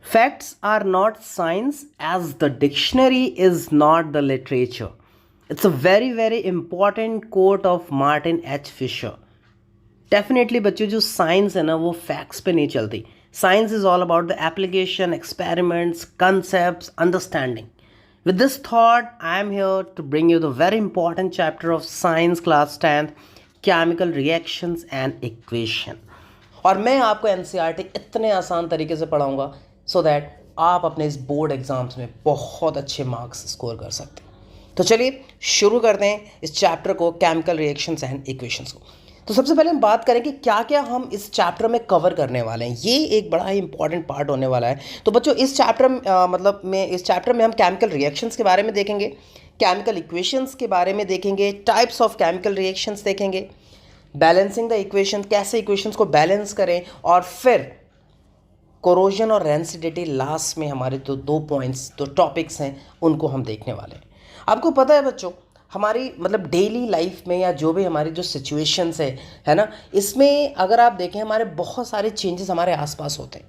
Facts are not science as the dictionary is not the literature. It's a very very important quote of Martin H. Fisher. Definitely बच्चों जो science है ना वो facts पे नहीं चलती. Science is all about the application, experiments, concepts, understanding. With this thought I am here to bring you the very important chapter of science class 10th, chemical reactions and equation. और मैं आपको NCERT इतने आसान तरीके से पढ़ाऊंगा so that आप अपने इस बोर्ड एग्जाम्स में बहुत अच्छे मार्क्स स्कोर कर सकते हैं. तो चलिए शुरू करते हैं इस चैप्टर को, केमिकल रिएक्शंस एंड इक्वेशंस को. तो सबसे पहले हम बात करें कि क्या क्या हम इस चैप्टर में कवर करने वाले हैं. ये एक बड़ा ही इंपॉर्टेंट पार्ट होने वाला है. तो बच्चों इस चैप्टर में हम केमिकल रिएक्शंस के बारे में देखेंगे, केमिकल इक्वेशंस के बारे में देखेंगे, टाइप्स ऑफ केमिकल रिएक्शंस देखेंगे, बैलेंसिंग द इक्वेशन, कैसे इक्वेशंस को बैलेंस करें, और फिर कोरोजन और रेंसिडिटी लास्ट में हमारे तो दो पॉइंट्स, दो टॉपिक्स हैं, उनको हम देखने वाले हैं. आपको पता है बच्चों, हमारी डेली लाइफ में या जो भी हमारी जो सिचुएशंस है ना, इसमें अगर आप देखें हमारे बहुत सारे चेंजेस हमारे आसपास होते हैं,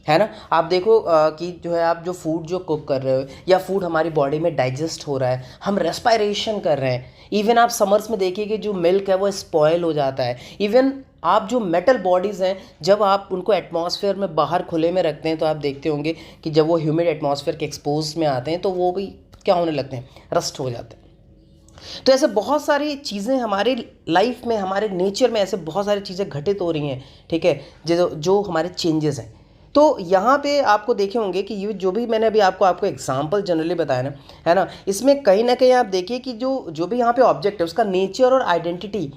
है ना. आप देखो कि जो है आप जो फूड जो कुक कर रहे हो या फूड हमारी बॉडी में डाइजेस्ट हो रहा है, हम रेस्पायरेशन कर रहे हैं. इवन आप समर्स में देखिए कि जो मिल्क है वो स्पॉयल हो जाता है. इवन आप जो मेटल बॉडीज़ हैं जब आप उनको एटमॉस्फेयर में बाहर खुले में रखते हैं तो आप देखते होंगे कि जब वो ह्यूमिड एटमॉस्फेयर के एक्सपोज में आते हैं तो वो भी क्या होने लगते हैं, रस्ट हो जाते हैं. तो ऐसे बहुत सारी चीज़ें हमारी लाइफ में, हमारे नेचर में ऐसे बहुत सारी चीज़ें घटित हो रही हैं, ठीक है, जो हमारे चेंजेस हैं. तो यहाँ पे आपको देखे होंगे कि ये जो भी मैंने अभी आपको एग्जांपल जनरली बताया ना, है ना, इसमें कहीं ना कहीं आप देखिए कि जो भी यहाँ पे ऑब्जेक्ट है उसका नेचर और आइडेंटिटी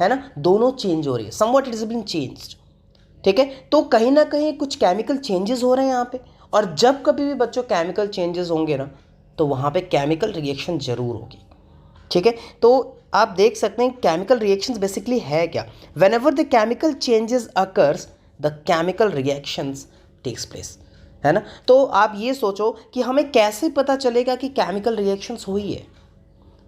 है ना, दोनों चेंज हो रही है. Somewhat it is being changed, ठीक है. तो कहीं ना कहीं कुछ केमिकल चेंजेस हो रहे हैं यहाँ पे, और जब कभी भी बच्चों केमिकल चेंजेस होंगे ना तो वहाँ पे केमिकल रिएक्शन जरूर होगी, ठीक है. तो आप देख सकते हैं केमिकल रिएक्शंस बेसिकली है क्या. Whenever the chemical changes occurs the chemical reactions takes place, है ना. तो आप ये सोचो कि हमें कैसे पता चलेगा कि केमिकल रिएक्शंस हुई है.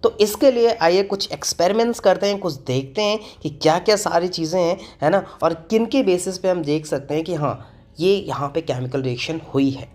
तो इसके लिए आइए कुछ एक्सपेरिमेंट्स करते हैं, कुछ देखते हैं कि क्या क्या सारी चीज़ें हैं, है ना, और किन के बेसिस पे हम देख सकते हैं कि हाँ ये यहाँ पे केमिकल रिएक्शन हुई है.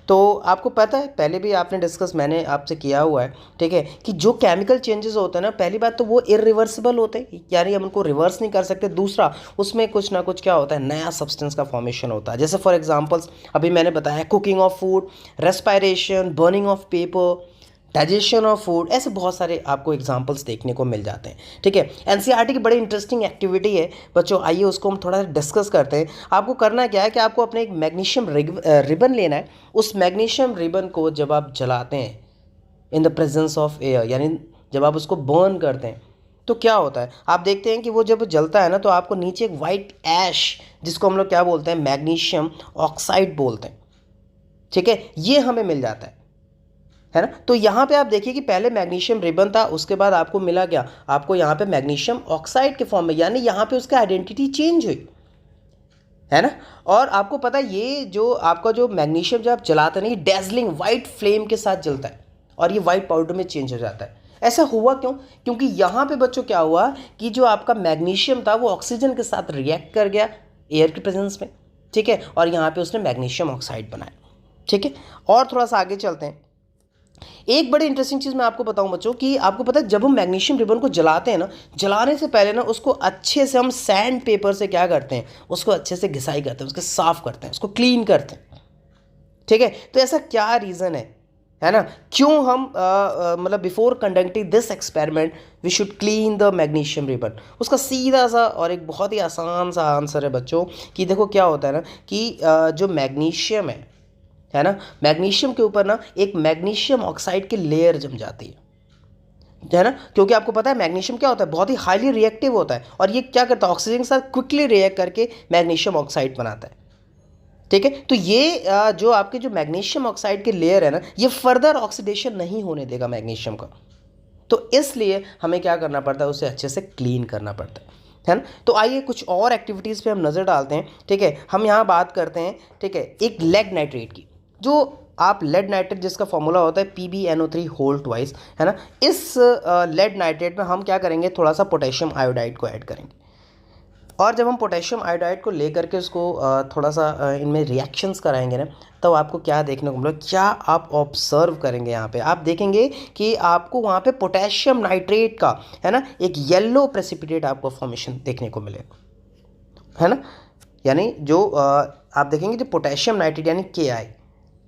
तो आपको पता है, पहले भी आपने डिस्कस मैंने आपसे किया हुआ है, ठीक है, कि जो केमिकल चेंजेस होते हैं ना, पहली बात तो वो इरिवर्सिबल होते हैं, यानी हम उनको रिवर्स नहीं कर सकते. दूसरा, उसमें कुछ ना कुछ क्या होता है, नया सब्सटेंस का फॉर्मेशन होता है. जैसे फॉर एग्जांपल्स अभी मैंने बताया, cooking of food, respiration, burning of paper, digestion of food, ऐसे बहुत सारे आपको एग्जांपल्स देखने को मिल जाते हैं, ठीक है. एनसीईआरटी की बड़ी इंटरेस्टिंग एक्टिविटी है बच्चों, आइए उसको हम थोड़ा डिस्कस करते हैं. आपको करना क्या है कि आपको अपने एक मैग्नीशियम रिबन लेना है. उस मैग्नीशियम रिबन को जब आप जलाते हैं in the presence of air, यानी जब आप उसको बर्न करते हैं तो क्या होता है, आप देखते हैं कि वो जब जलता है ना तो आपको नीचे एक वाइट ऐश, जिसको हम लोग क्या बोलते हैं, मैग्नीशियम ऑक्साइड बोलते हैं, ठीक है, ये हमें मिल जाता है ना. तो यहाँ पे आप देखिए कि पहले मैग्नीशियम रिबन था, उसके बाद आपको मिला क्या, आपको यहाँ पे मैग्नीशियम ऑक्साइड के फॉर्म में, यानी यहाँ पे उसका आइडेंटिटी चेंज हुई, है ना. और आपको पता है ये जो आपका जो मैग्नीशियम जब आप जलाते हैं ना, ये डेजलिंग वाइट फ्लेम के साथ जलता है और ये वाइट पाउडर में चेंज हो जाता है. ऐसा हुआ क्यों, क्योंकि यहाँ पे बच्चों क्या हुआ कि जो आपका मैग्नीशियम था वो ऑक्सीजन के साथ रिएक्ट कर गया एयर की प्रेजेंस में, ठीक है, और यहाँ पे उसने मैग्नीशियम ऑक्साइड बनाया, ठीक है. और थोड़ा सा आगे चलते हैं. एक बड़ी इंटरेस्टिंग चीज़ मैं आपको बताऊं बच्चों कि आपको पता है जब हम मैग्नीशियम रिबन को जलाते हैं ना, जलाने से पहले ना उसको अच्छे से हम सैंड पेपर से क्या करते हैं, उसको अच्छे से घिसाई करते हैं, उसको साफ करते हैं, उसको क्लीन करते हैं, ठीक है. तो ऐसा क्या रीज़न है ना, क्यों हम before conducting this experiment we should clean the magnesium ribbon. उसका सीधा सा और एक बहुत ही आसान सा आंसर है बच्चों कि देखो क्या होता है ना कि जो मैग्नीशियम है ना, मैग्नीशियम के ऊपर ना एक मैग्नीशियम ऑक्साइड की लेयर जम जाती है ना, क्योंकि आपको पता है मैग्नीशियम क्या होता है, बहुत ही हाईली रिएक्टिव होता है, और ये क्या करता है, ऑक्सीजन के साथ क्विकली रिएक्ट करके मैग्नीशियम ऑक्साइड बनाता है, ठीक है. तो ये जो आपके जो मैग्नीशियम ऑक्साइड की लेयर है ना, ये फर्दर ऑक्सीडेशन नहीं होने देगा मैग्नीशियम का. तो इसलिए हमें क्या करना पड़ता है, उसे अच्छे से क्लीन करना पड़ता है ना. तो आइए कुछ और एक्टिविटीज़ पे हम नज़र डालते हैं, ठीक है. हम यहाँ बात करते हैं, ठीक है, एक लेड नाइट्रेट की. जो आप लेड नाइट्रेट जिसका फॉर्मूला होता है PbNO3 होल ट्वाइस, है ना, इस लेड नाइट्रेट में हम क्या करेंगे, थोड़ा सा पोटेशियम आयोडाइड को ऐड करेंगे. और जब हम पोटेशियम आयोडाइड को ले करके उसको थोड़ा सा इनमें रिएक्शंस कराएंगे ना, तब आपको क्या देखने को मिलेगा, क्या आप ऑब्जर्व करेंगे यहाँ पे, आप देखेंगे कि आपको वहाँ पे पोटेशियम नाइट्रेट का, है ना, एक येलो प्रेसिपिटेट आपको फॉर्मेशन देखने को मिलेगा, है ना। यानी जो आप देखेंगे जो पोटेशियम नाइट्रेट यानी KI,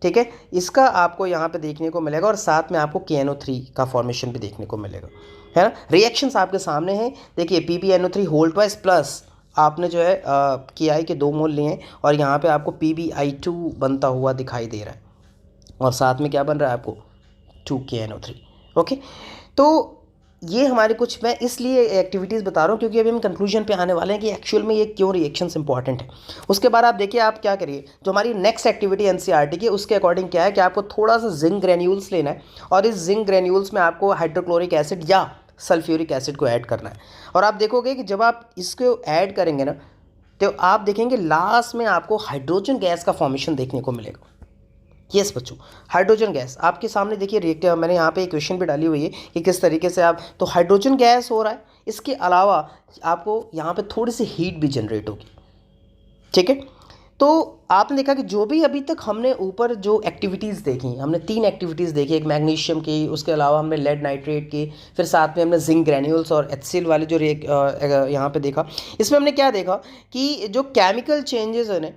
ठीक है, इसका आपको यहाँ पे देखने को मिलेगा और साथ में आपको KNO3 का फॉर्मेशन भी देखने को मिलेगा, है ना। रिएक्शंस आपके सामने हैं, देखिए PbNO3 होल ट्वाइस प्लस आपने जो है KI के 2 मोल लिए हैं और यहाँ पे आपको PbI2 बनता हुआ दिखाई दे रहा है और साथ में क्या बन रहा है आपको 2KNO3। ओके, तो ये हमारे कुछ, मैं इसलिए एक्टिविटीज़ बता रहा हूँ क्योंकि अभी हम कंक्लूजन पे आने वाले हैं कि एक्चुअल में ये क्यों रिएक्शंस इंपॉर्टेंट है। उसके बाद आप देखिए आप क्या करिए, जो हमारी नेक्स्ट एक्टिविटी NCERT की उसके अकॉर्डिंग क्या है कि आपको थोड़ा सा जिंक ग्रेन्यूल्स लेना है और इस जिंक ग्रेन्यूल्स में आपको हाइड्रोक्लोरिक एसिड या सल्फ्यूरिक एसिड को ऐड करना है। और आप देखोगे कि जब आप इसको ऐड करेंगे ना, तो आप देखेंगे लास्ट में आपको हाइड्रोजन गैस का फॉर्मेशन देखने को मिलेगा। यस बच्चों, हाइड्रोजन गैस आपके सामने देखिए रिएक्टर, मैंने यहाँ पे इक्वेशन भी डाली हुई है कि किस तरीके से आप, तो हाइड्रोजन गैस हो रहा है, इसके अलावा आपको यहाँ पे थोड़ी सी हीट भी जनरेट होगी, ठीक है। तो आपने देखा कि जो भी अभी तक हमने ऊपर जो एक्टिविटीज़ देखी, हमने 3 एक्टिविटीज़ देखी, एक मैग्नीशियम की, उसके अलावा हमने लेड नाइट्रेट की, फिर साथ में हमने जिंक ग्रैन्यूल्स और HCl वाले जो यहाँ पे देखा। इसमें हमने क्या देखा कि जो केमिकल चेंजेस है ना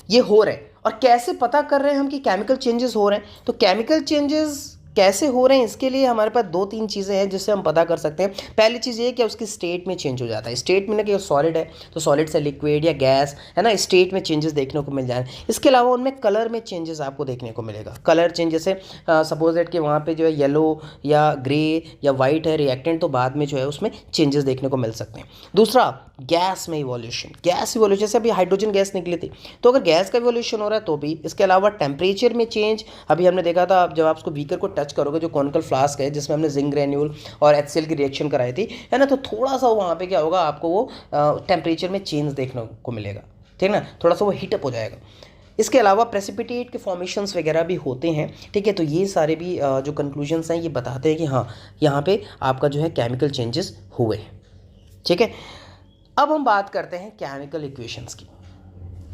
ये हो रहे हैं, और कैसे पता कर रहे हैं हम कि केमिकल चेंजेस हो रहे हैं, तो केमिकल चेंजेस कैसे हो रहे हैं इसके लिए हमारे पास 2-3 चीज़ें हैं जिससे हम पता कर सकते हैं। पहली चीज़ ये कि उसकी स्टेट में चेंज हो जाता है, स्टेट में ना कि सॉलिड है तो सॉलिड से लिक्विड या गैस, है ना, स्टेट में चेंजेस देखने को मिल जाए। इसके अलावा उनमें कलर में चेंजेस आपको देखने को मिलेगा, कलर चेंज, जैसे सपोज दैट कि वहाँ पे जो है येलो या ग्रे या वाइट है रिएक्टेंट, तो बाद में जो है उसमें चेंजेस देखने को मिल सकते हैं। दूसरा, गैस में इवोल्यूशन, गैस इवोल्यूशन से अभी हाइड्रोजन गैस निकली थी, तो अगर गैस का इवोल्यूशन हो रहा है तो भी। इसके अलावा टेम्परेचर में चेंज, अभी हमने देखा था जब आप उसको बीकर को टच करोगे, जो कॉनिकल फ्लास्क है जिसमें हमने जिंक ग्रेन्यूल और HCl की रिएक्शन कराई थी, है ना, तो थोड़ा सा वहाँ पे क्या होगा, आपको वो टेम्परेचर में चेंज देखने को मिलेगा, ठीक है ना, थोड़ा सा वो हीटअप हो जाएगा। इसके अलावा प्रेसिपिटेट के फॉर्मेशंस वगैरह भी होते हैं, ठीक है। तो ये सारे भी जो कंक्लूजन्स हैं ये बताते हैं कि हाँ यहाँ पे आपका जो है केमिकल चेंजेस हुए, ठीक है। अब हम बात करते हैं केमिकल इक्वेशंस की,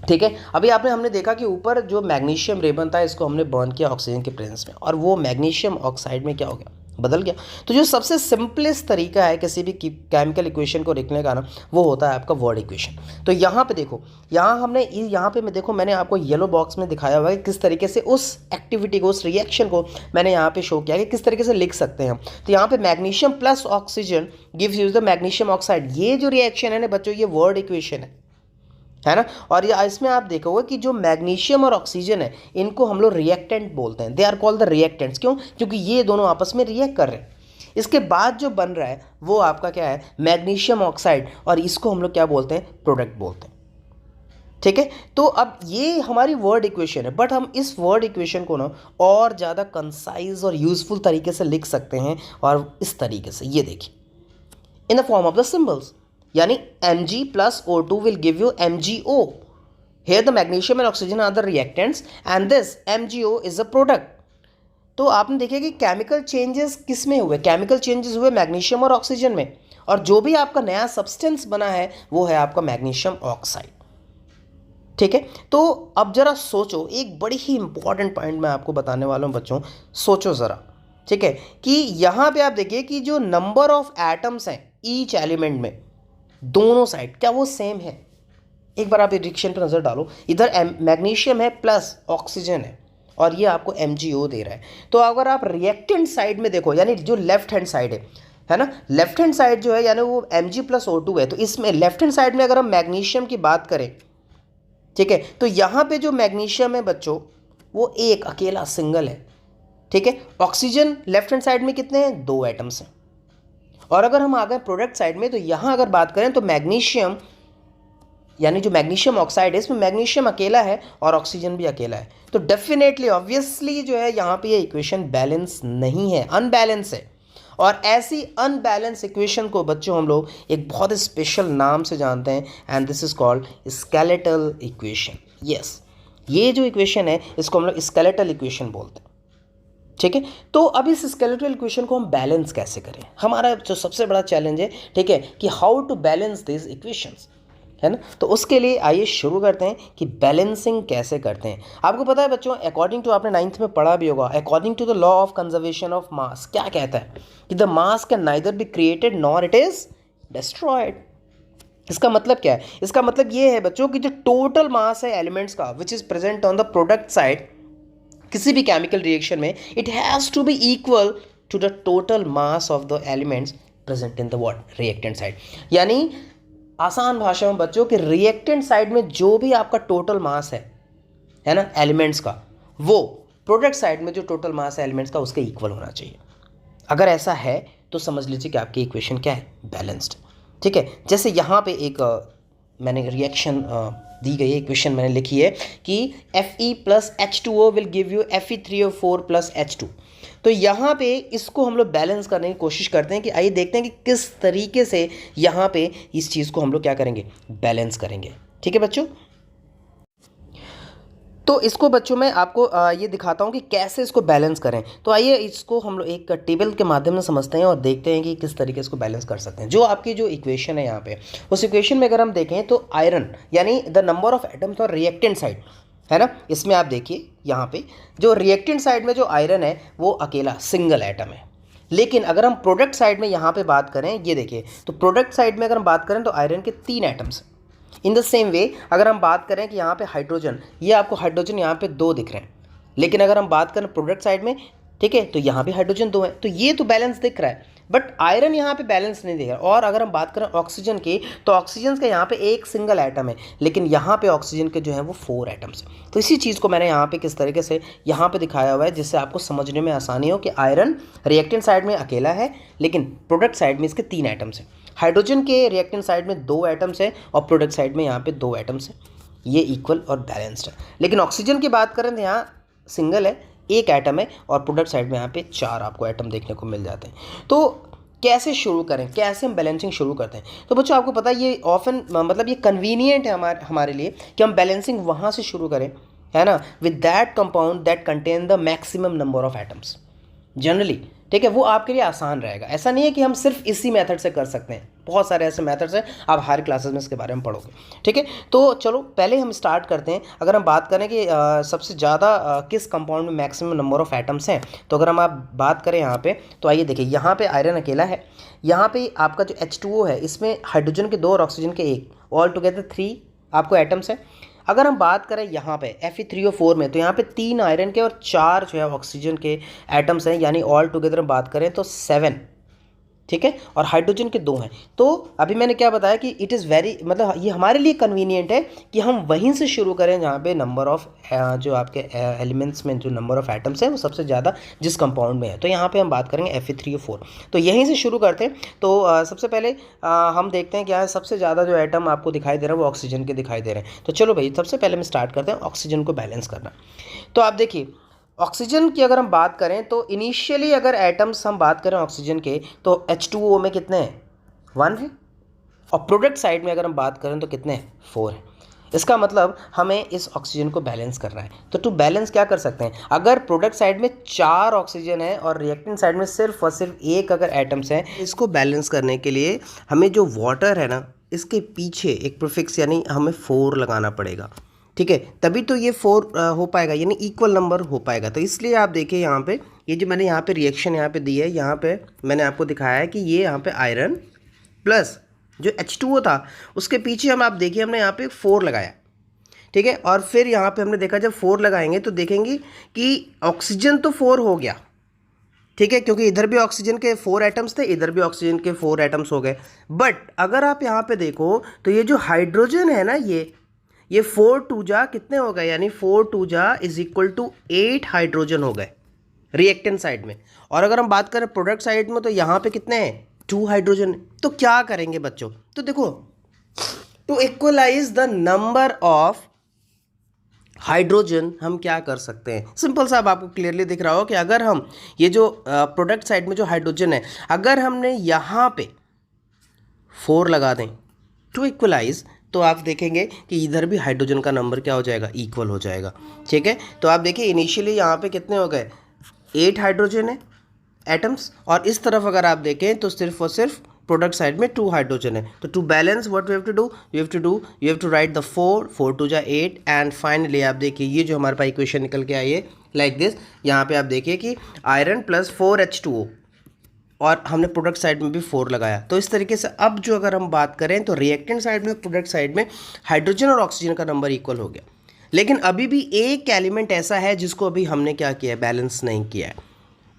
ठीक है। अभी हमने देखा कि ऊपर जो मैग्नीशियम रेबन था इसको हमने बर्न किया ऑक्सीजन के प्रेजेंस में, और वो मैग्नीशियम ऑक्साइड में क्या हो गया, बदल गया। तो जो सबसे सिंपलेस्ट तरीका है किसी भी केमिकल इक्वेशन को लिखने का ना, वो होता है आपका वर्ड इक्वेशन। तो यहाँ पे देखो, यहाँ पे मैं देखो, मैंने आपको येलो बॉक्स में दिखाया हुआ है किस तरीके से उस एक्टिविटी को, उस रिएक्शन को मैंने यहाँ पे शो किया कि किस तरीके से लिख सकते हैं हम। तो यहाँ पे magnesium plus oxygen gives you the magnesium oxide, ये जो रिएक्शन है ना बच्चों, ये वर्ड इक्वेशन है ना। और ये इसमें आप देखोगे कि जो मैग्नीशियम और ऑक्सीजन है इनको हम लोग रिएक्टेंट बोलते हैं, they are called the reactants. क्यों? क्योंकि ये दोनों आपस में रिएक्ट कर रहे हैं। इसके बाद जो बन रहा है वो आपका क्या है, मैग्नीशियम ऑक्साइड, और इसको हम लोग क्या बोलते हैं, प्रोडक्ट बोलते हैं, ठीक है। तो अब ये हमारी वर्ड इक्वेशन है, बट हम इस वर्ड इक्वेशन को ना और ज़्यादा कंसाइज और यूजफुल तरीके से लिख सकते हैं, और इस तरीके से, ये देखिए, in the form of the symbols, यानी Mg plus O2 will give you MgO. Here the magnesium and oxygen are the reactants and this MgO is a product. तो आपने देखिए कि केमिकल चेंजेस किस में हुए, केमिकल चेंजेस हुए magnesium और ऑक्सीजन में, और जो भी आपका नया सब्सटेंस बना है वो है आपका मैग्नीशियम ऑक्साइड, ठीक है। तो अब जरा सोचो, एक बड़ी ही इंपॉर्टेंट पॉइंट मैं आपको बताने वाला हूँ बच्चों, सोचो ज़रा, ठीक है, कि यहाँ पे आप देखिए कि जो नंबर ऑफ एटम्स हैं ईच एलिमेंट में, दोनों साइड क्या वो सेम है? एक बार आप रिएक्शन पर नज़र डालो, इधर मैग्नीशियम है प्लस ऑक्सीजन है और ये आपको MgO दे रहा है। तो अगर आप रिएक्टेंट साइड में देखो, यानी जो लेफ्ट हैंड साइड है ना, लेफ्ट हैंड साइड जो है यानी वो Mg plus O2 है, तो इसमें लेफ्ट हैंड साइड में अगर हम मैग्नीशियम की बात करें, ठीक है, तो यहाँ पे जो मैग्नीशियम है बच्चों वो एक अकेला सिंगल है, ठीक है। ऑक्सीजन लेफ्ट हैंड साइड में कितने हैं, 2 एटम्स हैं। और अगर हम आ गए प्रोडक्ट साइड में, तो यहाँ अगर बात करें तो मैग्नीशियम, यानी जो मैग्नीशियम ऑक्साइड है इसमें मैग्नीशियम अकेला है और ऑक्सीजन भी अकेला है। तो डेफिनेटली ऑब्वियसली जो है यहाँ पे ये इक्वेशन बैलेंस नहीं है, अनबैलेंस है। और ऐसी अनबैलेंस इक्वेशन को बच्चों हम लोग एक बहुत स्पेशल नाम से जानते हैं, and this is called skeletal equation. Yes, ये जो इक्वेशन है इसको हम लोग स्केलेटल इक्वेशन बोलते हैं, ठीक है। तो अब इस स्केलेटल इक्वेशन को हम बैलेंस कैसे करें, हमारा जो सबसे बड़ा चैलेंज है, ठीक है, कि how to balance this equations. है ना। तो उसके लिए आइए शुरू करते हैं कि बैलेंसिंग कैसे करते हैं। आपको पता है बच्चों, अकॉर्डिंग टू आपने 9th में पढ़ा भी होगा, according to the law of conservation of mass क्या कहता है कि the mass can neither be created nor it is destroyed. इसका मतलब क्या है? इसका मतलब ये है बच्चों कि जो टोटल मास है एलिमेंट्स का which is present on the product side किसी भी केमिकल रिएक्शन में, it has to be equal to the total mass of the elements present in the what reactant side. यानी आसान भाषा में बच्चों कि रिएक्टेंट साइड में जो भी आपका टोटल मास है ना एलिमेंट्स का, वो प्रोडक्ट साइड में जो टोटल मास है एलिमेंट्स का उसके इक्वल होना चाहिए। अगर ऐसा है तो समझ लीजिए कि आपकी इक्वेशन क्या है? बैलेंस्ड। ठीक है, जैसे यहाँ पे एक मैंने रिएक्शन दी गई है, इक्वेशन मैंने लिखी है कि Fe plus H2O will give you Fe3O4 plus H2। तो यहाँ पे इसको हम लोग बैलेंस करने की कोशिश करते हैं कि आइए देखते हैं कि किस तरीके से यहाँ पे इस चीज़ को हम लोग क्या करेंगे? बैलेंस करेंगे। ठीक है बच्चों, तो इसको बच्चों मैं आपको ये दिखाता हूँ कि कैसे इसको बैलेंस करें। तो आइए इसको हम लोग एक टेबल के माध्यम से समझते हैं और देखते हैं कि किस तरीके से इसको बैलेंस कर सकते हैं। जो आपकी जो इक्वेशन है यहाँ पे, उस इक्वेशन में अगर हम देखें तो आयरन यानी द नंबर ऑफ एटम्स और रिएक्टेंट साइड है ना, इसमें आप देखिए यहाँ पे जो रिएक्टेंट साइड में जो आयरन है वो अकेला सिंगल एटम है। लेकिन अगर हम प्रोडक्ट साइड में यहाँ पे बात करें, ये देखिए, तो प्रोडक्ट साइड में अगर हम बात करें तो आयरन के 3 atoms. In the same way अगर हम बात करें कि यहाँ पे हाइड्रोजन, ये आपको हाइड्रोजन यहाँ पे 2 दिख रहे हैं, लेकिन अगर हम बात करें प्रोडक्ट साइड में, ठीक है, तो यहाँ भी हाइड्रोजन 2 है, तो ये तो बैलेंस दिख रहा है, बट आयरन यहाँ पे बैलेंस नहीं दिख रहा। और अगर हम बात करें ऑक्सीजन की, तो ऑक्सीजन का यहाँ पे एक सिंगल एटम है, लेकिन यहाँ पे ऑक्सीजन के जो है वो 4 एटम्स है। तो इसी चीज़ को मैंने यहाँ पे किस तरीके से यहाँ पे दिखाया हुआ है जिससे आपको समझने में आसानी हो कि आयरन रिएक्टेंट साइड में अकेला है, लेकिन प्रोडक्ट साइड में इसके 3 एटम्स हैं। हाइड्रोजन के रिएक्टेंट साइड में 2 एटम्स है और प्रोडक्ट साइड में यहाँ पे 2 एटम्स है। ये इक्वल और बैलेंस्ड है। लेकिन ऑक्सीजन की बात करें तो यहाँ सिंगल है, 1 एटम है, और प्रोडक्ट साइड में यहाँ पे 4 आपको एटम देखने को मिल जाते हैं। तो कैसे शुरू करें, कैसे हम बैलेंसिंग शुरू करते हैं? तो बच्चों आपको पता है ये ऑफन मतलब ये कन्वीनियंट है हमारे लिए कि हम बैलेंसिंग वहाँ से शुरू करें, है ना, with that compound that contain the maximum number of atoms generally. ठीक है, वो आपके लिए आसान रहेगा। ऐसा नहीं है कि हम सिर्फ इसी मेथड से कर सकते हैं, बहुत सारे ऐसे मेथड्स हैं, आप हर क्लासेस में इसके बारे में पढ़ोगे। ठीक है, तो चलो पहले हम स्टार्ट करते हैं। अगर हम बात करें कि सबसे ज़्यादा किस कंपाउंड में मैक्सिमम नंबर ऑफ एटम्स हैं, तो अगर हम आप बात करें यहाँ पे, तो आइए देखिए, यहाँ पे आयरन अकेला है, यहाँ पे आपका जो H2O है इसमें हाइड्रोजन के 2 और ऑक्सीजन के 1, ऑल टुगेदर 3 आपको एटम्स है। अगर हम बात करें यहाँ पे Fe3O4 में, तो यहाँ पे 3 आयरन के और 4 जो है ऑक्सीजन के एटम्स हैं, यानी ऑल टुगेदर हम बात करें तो 7। ठीक है, और हाइड्रोजन के 2 हैं। तो अभी मैंने क्या बताया कि इट इज़ वेरी, मतलब ये हमारे लिए कन्वीनियंट है कि हम वहीं से शुरू करें जहाँ पे नंबर ऑफ जो आपके एलिमेंट्स में जो नंबर ऑफ एटम्स है वो सबसे ज़्यादा जिस कंपाउंड में है। तो यहाँ पे हम बात करेंगे Fe3O4, तो यहीं से शुरू करते हैं। तो सबसे पहले हम देखते हैं कि यहाँ सबसे ज़्यादा जो एटम आपको दिखाई दे रहा है वो ऑक्सीजन के दिखाई दे रहे हैं। तो चलो भाई, सबसे पहले हम स्टार्ट करते हैं ऑक्सीजन को बैलेंस करना। तो आप देखिए, ऑक्सीजन की अगर हम बात करें तो इनिशियली अगर एटम्स हम बात करें ऑक्सीजन के, तो H2O में कितने हैं? 1 है, और प्रोडक्ट साइड में अगर हम बात करें तो कितने हैं? 4 है। इसका मतलब हमें इस ऑक्सीजन को बैलेंस करना है। तो टू बैलेंस क्या कर सकते हैं, अगर प्रोडक्ट साइड में 4 ऑक्सीजन है और रिएक्टेंट साइड में सिर्फ और सिर्फ 1 अगर एटम्स हैं, इसको बैलेंस करने के लिए हमें जो वाटर है ना, इसके पीछे एक प्रीफिक्स यानी हमें 4 लगाना पड़ेगा। ठीक है, तभी तो ये 4 हो पाएगा, यानी इक्वल नंबर हो पाएगा। तो इसलिए आप देखिए यहाँ पे, ये जो मैंने यहाँ पे रिएक्शन यहाँ पे दी है, यहाँ पे मैंने आपको दिखाया है कि ये यहाँ पे आयरन प्लस जो H2O था उसके पीछे हम, आप देखिए, हमने यहाँ पे 4 लगाया। ठीक है, और फिर यहाँ पे हमने देखा जब 4 लगाएंगे तो देखेंगे कि ऑक्सीजन तो 4 हो गया। ठीक है, क्योंकि इधर भी ऑक्सीजन के 4 एटम्स थे, इधर भी ऑक्सीजन के 4 एटम्स हो गए। बट अगर आप यहाँ पे देखो तो ये जो हाइड्रोजन है ना, ये 4 2 जा कितने हो गए, यानी 4 2 जा इज इक्वल टू 8 हाइड्रोजन हो गए रिएक्टेंट साइड में। और अगर हम बात करें प्रोडक्ट साइड में, तो यहाँ पे कितने हैं? 2 हाइड्रोजन। तो क्या करेंगे बच्चों, तो देखो, to equalize the number of hydrogen हम क्या कर सकते हैं, सिंपल सा, अब आपको क्लियरली दिख रहा हो कि अगर हम ये जो प्रोडक्ट साइड में जो हाइड्रोजन है, अगर हमने यहाँ पे 4 लगा दें टू इक्वलाइज, तो आप देखेंगे कि इधर भी हाइड्रोजन का नंबर क्या हो जाएगा? इक्वल हो जाएगा। ठीक है, तो आप देखिए इनिशियली यहाँ पे कितने हो गए? 8 हाइड्रोजन है एटम्स, और इस तरफ अगर आप देखें तो सिर्फ और सिर्फ प्रोडक्ट साइड में 2 हाइड्रोजन है। तो to balance what you have to write the 4 2 जा 8 एंड फाइनली आप देखिए ये जो हमारे पास इक्वेशन निकल के आई है लाइक दिस। यहाँ पे आप देखिए कि आयरन प्लस 4H2O और हमने प्रोडक्ट साइड में भी 4 लगाया। तो इस तरीके से अब जो अगर हम बात करें तो रिएक्टेंट साइड में प्रोडक्ट साइड में हाइड्रोजन और ऑक्सीजन का नंबर इक्वल हो गया, लेकिन अभी भी एक एलिमेंट ऐसा है जिसको अभी हमने क्या किया है, बैलेंस नहीं किया है।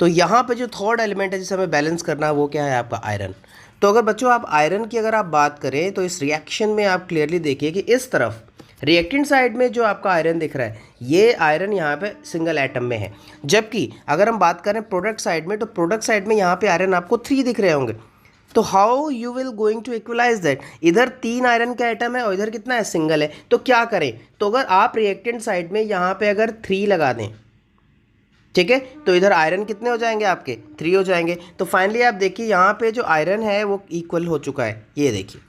तो यहाँ पे जो थर्ड एलिमेंट है जिसे हमें बैलेंस करना है वो क्या है, आपका आयरन। तो अगर बच्चों आप आयरन की अगर आप बात करें तो इस रिएक्शन में आप क्लियरली देखिए कि इस तरफ रिएक्टेंट साइड में जो आपका आयरन दिख रहा है ये आयरन यहाँ पे सिंगल एटम में है, जबकि अगर हम बात करें प्रोडक्ट साइड में तो प्रोडक्ट साइड में यहाँ पे आयरन आपको 3 दिख रहे होंगे। तो how you will going to equalize that, इधर 3 आयरन का एटम है और इधर कितना है, सिंगल है। तो क्या करें, तो अगर आप रिएक्टेंट साइड में यहाँ पे अगर 3 लगा दें, ठीक है, तो इधर आयरन कितने हो जाएंगे, आपके 3 हो जाएंगे। तो फाइनली आप देखिए यहाँ पे जो आयरन है वो इक्वल हो चुका है, ये देखिए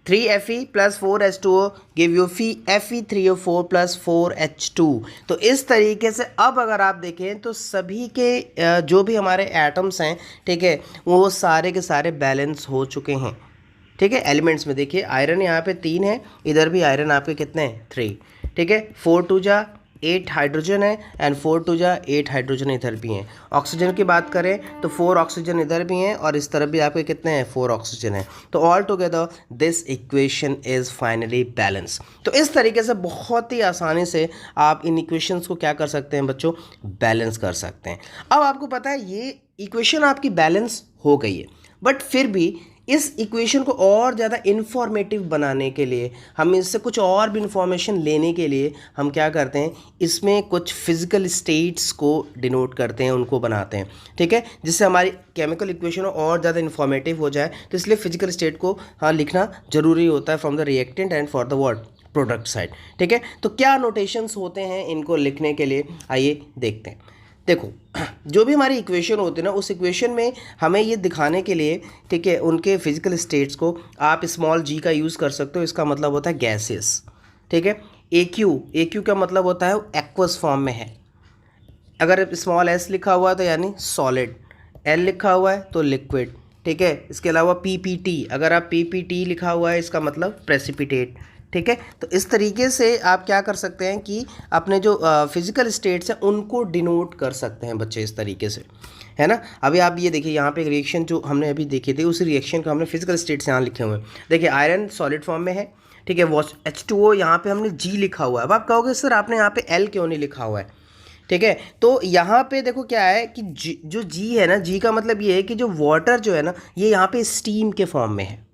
3Fe plus 4H2O give you Fe3O4 plus 4H2। तो इस तरीके से अब अगर आप देखें तो सभी के जो भी हमारे एटम्स हैं, ठीक है, वो सारे के सारे बैलेंस हो चुके हैं। ठीक है, एलिमेंट्स में देखिए आयरन यहाँ पे 3 है, इधर भी आयरन आपके कितने हैं, 3। ठीक है, 4 2 जा 8 हाइड्रोजन है एंड 4 2 जा 8 हाइड्रोजन इधर भी हैं। ऑक्सीजन की बात करें तो 4 ऑक्सीजन इधर भी हैं और इस तरफ भी आपके कितने हैं, 4 ऑक्सीजन है। तो all together this equation is finally balance. तो इस तरीके से बहुत ही आसानी से आप इन इक्वेशंस को क्या कर सकते हैं बच्चों, बैलेंस कर सकते हैं। अब आपको पता है ये इक्वेशन आपकी बैलेंस हो गई है, बट फिर भी इस इक्वेशन को और ज़्यादा इन्फॉर्मेटिव बनाने के लिए, हम इससे कुछ और भी इंफॉर्मेशन लेने के लिए हम क्या करते हैं, इसमें कुछ फिजिकल स्टेट्स को डिनोट करते हैं, उनको बनाते हैं। ठीक है, जिससे हमारी केमिकल इक्वेशन और ज़्यादा इन्फॉर्मेटिव हो जाए। तो इसलिए फिजिकल स्टेट को हाँ लिखना ज़रूरी होता है from the reactant and for the word product side. ठीक है, तो क्या नोटेशंस होते हैं इनको लिखने के लिए, आइए देखते हैं। देखो जो भी हमारी इक्वेशन होती है ना, उस इक्वेशन में हमें ये दिखाने के लिए, ठीक है, उनके फिजिकल स्टेट्स को आप स्मॉल g का यूज़ कर सकते हो। इसका मतलब होता है गैसेस। ठीक है, AQ का मतलब होता है एक्वस फॉर्म में है। अगर स्मॉल s लिखा हुआ है तो यानी सॉलिड, L लिखा हुआ है तो लिक्विड। ठीक है, इसके अलावा PPT, अगर आप PPT लिखा हुआ है इसका मतलब प्रेसिपिटेट। ठीक है, तो इस तरीके से आप क्या कर सकते हैं कि अपने जो फिजिकल स्टेट्स हैं उनको डिनोट कर सकते हैं बच्चे, इस तरीके से, है ना। अभी आप ये देखिए यहाँ पे एक रिएक्शन जो हमने अभी देखी थी, उस रिएक्शन को हमने फिजिकल स्टेट्स यहाँ लिखे हुए हैं। देखिए आयरन सॉलिड फॉर्म में है, ठीक है, H2O यहाँ पे हमने G लिखा हुआ है। अब आप कहोगे सर आपने यहाँ पे L क्यों नहीं लिखा हुआ है। ठीक है, तो यहाँ पे देखो क्या है कि जो G है ना, G का मतलब ये है कि जो वाटर जो है ना, ये यहाँ पे स्टीम के फॉर्म में है।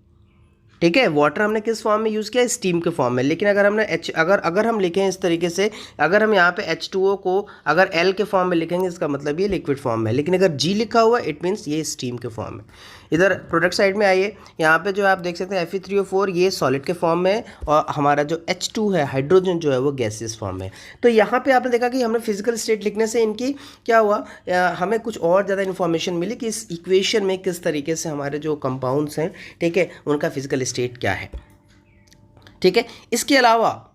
ठीक है, वाटर हमने किस फॉर्म में यूज़ किया, स्टीम के फॉर्म में। लेकिन अगर हमने अगर हम लिखें इस तरीके से, अगर हम यहाँ पे H2O को अगर L के फॉर्म में लिखेंगे इसका मतलब ये लिक्विड फॉर्म में है। लेकिन अगर G लिखा हुआ है इट मीन्स ये स्टीम के फॉर्म में। इधर प्रोडक्ट साइड में आइए, यहाँ पे जो आप देख सकते हैं Fe3O4 ये सॉलिड के फॉर्म में है और हमारा जो H2 है हाइड्रोजन जो है वो गैसेस फॉर्म में है। तो यहाँ पे आपने देखा कि हमने फिजिकल स्टेट लिखने से इनकी क्या हुआ, हमें कुछ और ज़्यादा इन्फॉर्मेशन मिली कि इस इक्वेशन में किस तरीके से हमारे जो कंपाउंड्स हैं, ठीक है, उनका फिजिकल स्टेट क्या है। ठीक है, इसके अलावा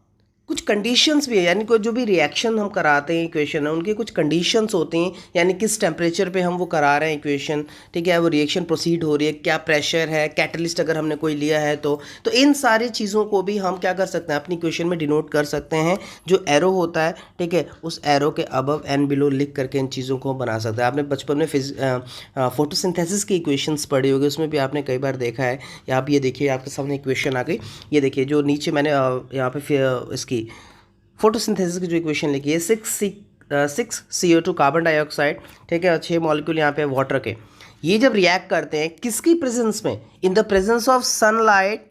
कुछ कंडीशंस भी है, यानी कोई जो भी रिएक्शन हम कराते हैं इक्वेशन है उनकी कुछ कंडीशंस होती हैं, यानी किस टेम्परेचर पे हम वो करा रहे हैं इक्वेशन। ठीक है, वो रिएक्शन प्रोसीड हो रही है, क्या प्रेशर है, कैटलिस्ट अगर हमने कोई लिया है तो इन सारी चीज़ों को भी हम क्या कर सकते हैं, अपनी इक्वेशन में डिनोट कर सकते हैं। जो एरो होता है, ठीक है, उस एरो के अबव एंड बिलो लिख करके इन चीज़ों को बना सकते हैं। आपने बचपन में फोटोसिंथेसिस की इक्वेशंस पढ़ी होगी, उसमें भी आपने कई बार देखा है। यहाँ पे ये देखिए आपके सामने इक्वेशन आ गई, ये देखिए जो नीचे मैंने यहाँ पे इसकी फोटोसिंथेसिस की जो इक्वेशन लिखी है 6 CO2 कार्बन डाइऑक्साइड, ठीक है, और 6 मॉलिक्यूल यहाँ पे वाटर के, ये जब रिएक्ट करते हैं किसकी प्रेजेंस में, in the presence of sunlight,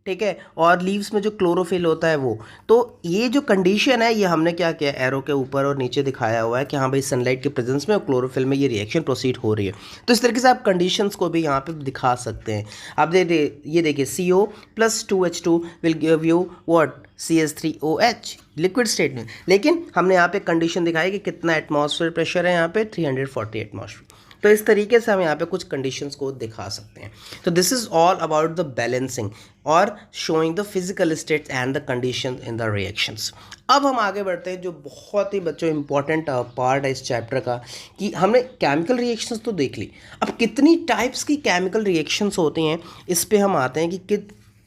ठीक है, और लीव्स में जो क्लोरोफिल होता है वो। तो ये जो कंडीशन है ये हमने क्या किया, एरो के ऊपर और नीचे दिखाया हुआ है कि हाँ भाई सनलाइट के प्रेजेंस में और क्लोरोफिल में ये रिएक्शन प्रोसीड हो रही है। तो इस तरीके से आप कंडीशंस को भी यहाँ पे दिखा सकते हैं। आप ये देखिए CO plus 2H2 will give you what, CH3OH liquid state में। लेकिन हमने यहाँ पे कंडीशन दिखाई कि कितना एटमॉस्फेयर प्रेशर है, यहाँ पे 340 एटमॉस्फेयर। तो इस तरीके से हम यहाँ पे कुछ कंडीशंस को दिखा सकते हैं। तो this is all about the balancing और showing the physical states and the condition in the reactions. अब हम आगे बढ़ते हैं जो बहुत ही बच्चों इंपॉर्टेंट पार्ट है इस चैप्टर का, कि हमने केमिकल रिएक्शंस तो देख ली, अब कितनी टाइप्स की केमिकल रिएक्शंस होती हैं इस पे हम आते हैं कि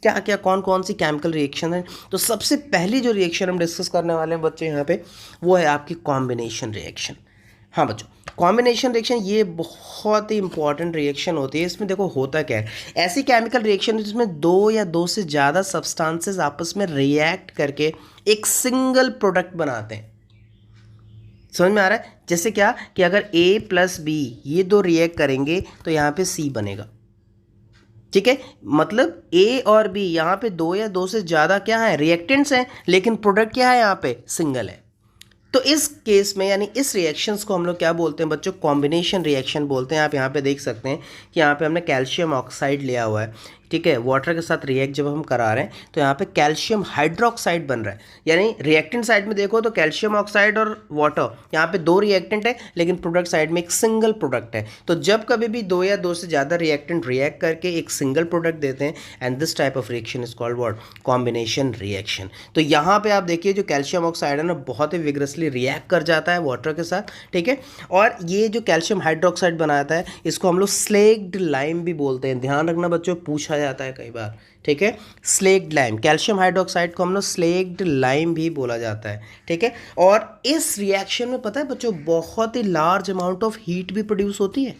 क्या क्या कौन कौन सी केमिकल रिएक्शन है। तो सबसे पहली जो रिएक्शन हम डिस्कस करने वाले हैं बच्चों यहाँ पे, वो है आपकी कॉम्बिनेशन रिएक्शन। हाँ बच्चों, कॉम्बिनेशन रिएक्शन ये बहुत ही इंपॉर्टेंट रिएक्शन होती है। इसमें देखो होता क्या है, ऐसी केमिकल रिएक्शन है जिसमें दो या दो से ज़्यादा सब्सटेंसेस आपस में रिएक्ट करके एक सिंगल प्रोडक्ट बनाते हैं। समझ में आ रहा है? जैसे क्या कि अगर A प्लस B ये दो रिएक्ट करेंगे तो यहाँ पे C बनेगा। ठीक है, मतलब A और B यहाँ पे दो या दो से ज़्यादा क्या है, रिएक्टेंट्स हैं, लेकिन प्रोडक्ट क्या है यहाँ पे, सिंगल है। तो इस केस में यानी इस रिएक्शंस को हम लोग क्या बोलते हैं बच्चों, कॉम्बिनेशन रिएक्शन बोलते हैं। आप यहाँ पे देख सकते हैं कि यहाँ पे हमने कैल्शियम ऑक्साइड लिया हुआ है, ठीक है, वाटर के साथ रिएक्ट जब हम करा रहे हैं तो यहाँ पे कैल्शियम हाइड्रोक्साइड बन रहा है। यानी रिएक्टेंट साइड में देखो तो कैल्शियम ऑक्साइड और वाटर, यहाँ पे दो रिएक्टेंट है लेकिन प्रोडक्ट साइड में एक सिंगल प्रोडक्ट है। तो जब कभी भी दो या दो से ज़्यादा रिएक्टेंट रिएक्ट करके एक सिंगल प्रोडक्ट देते हैं, and this type of reaction is called what, combination reaction. तो यहाँ पे आप देखिए जो कैल्शियम ऑक्साइड है ना बहुत ही विग्रसली रिएक्ट कर जाता है वाटर के साथ, ठीक है, और ये जो कैल्शियम हाइड्रोक्साइड बनाता है इसको हम लोग स्लेक्ड लाइम भी बोलते हैं। ध्यान रखना बच्चों, पूछा जाता है कई बार, ठीक है, स्लेक्ड लाइम, कैल्शियम हाइड्रोक्साइड को हम लोग स्लेक्ड लाइम भी बोला जाता है, ठीक है। और इस रिएक्शन में पता है बच्चों बहुत ही लार्ज अमाउंट ऑफ हीट भी प्रोड्यूस होती है।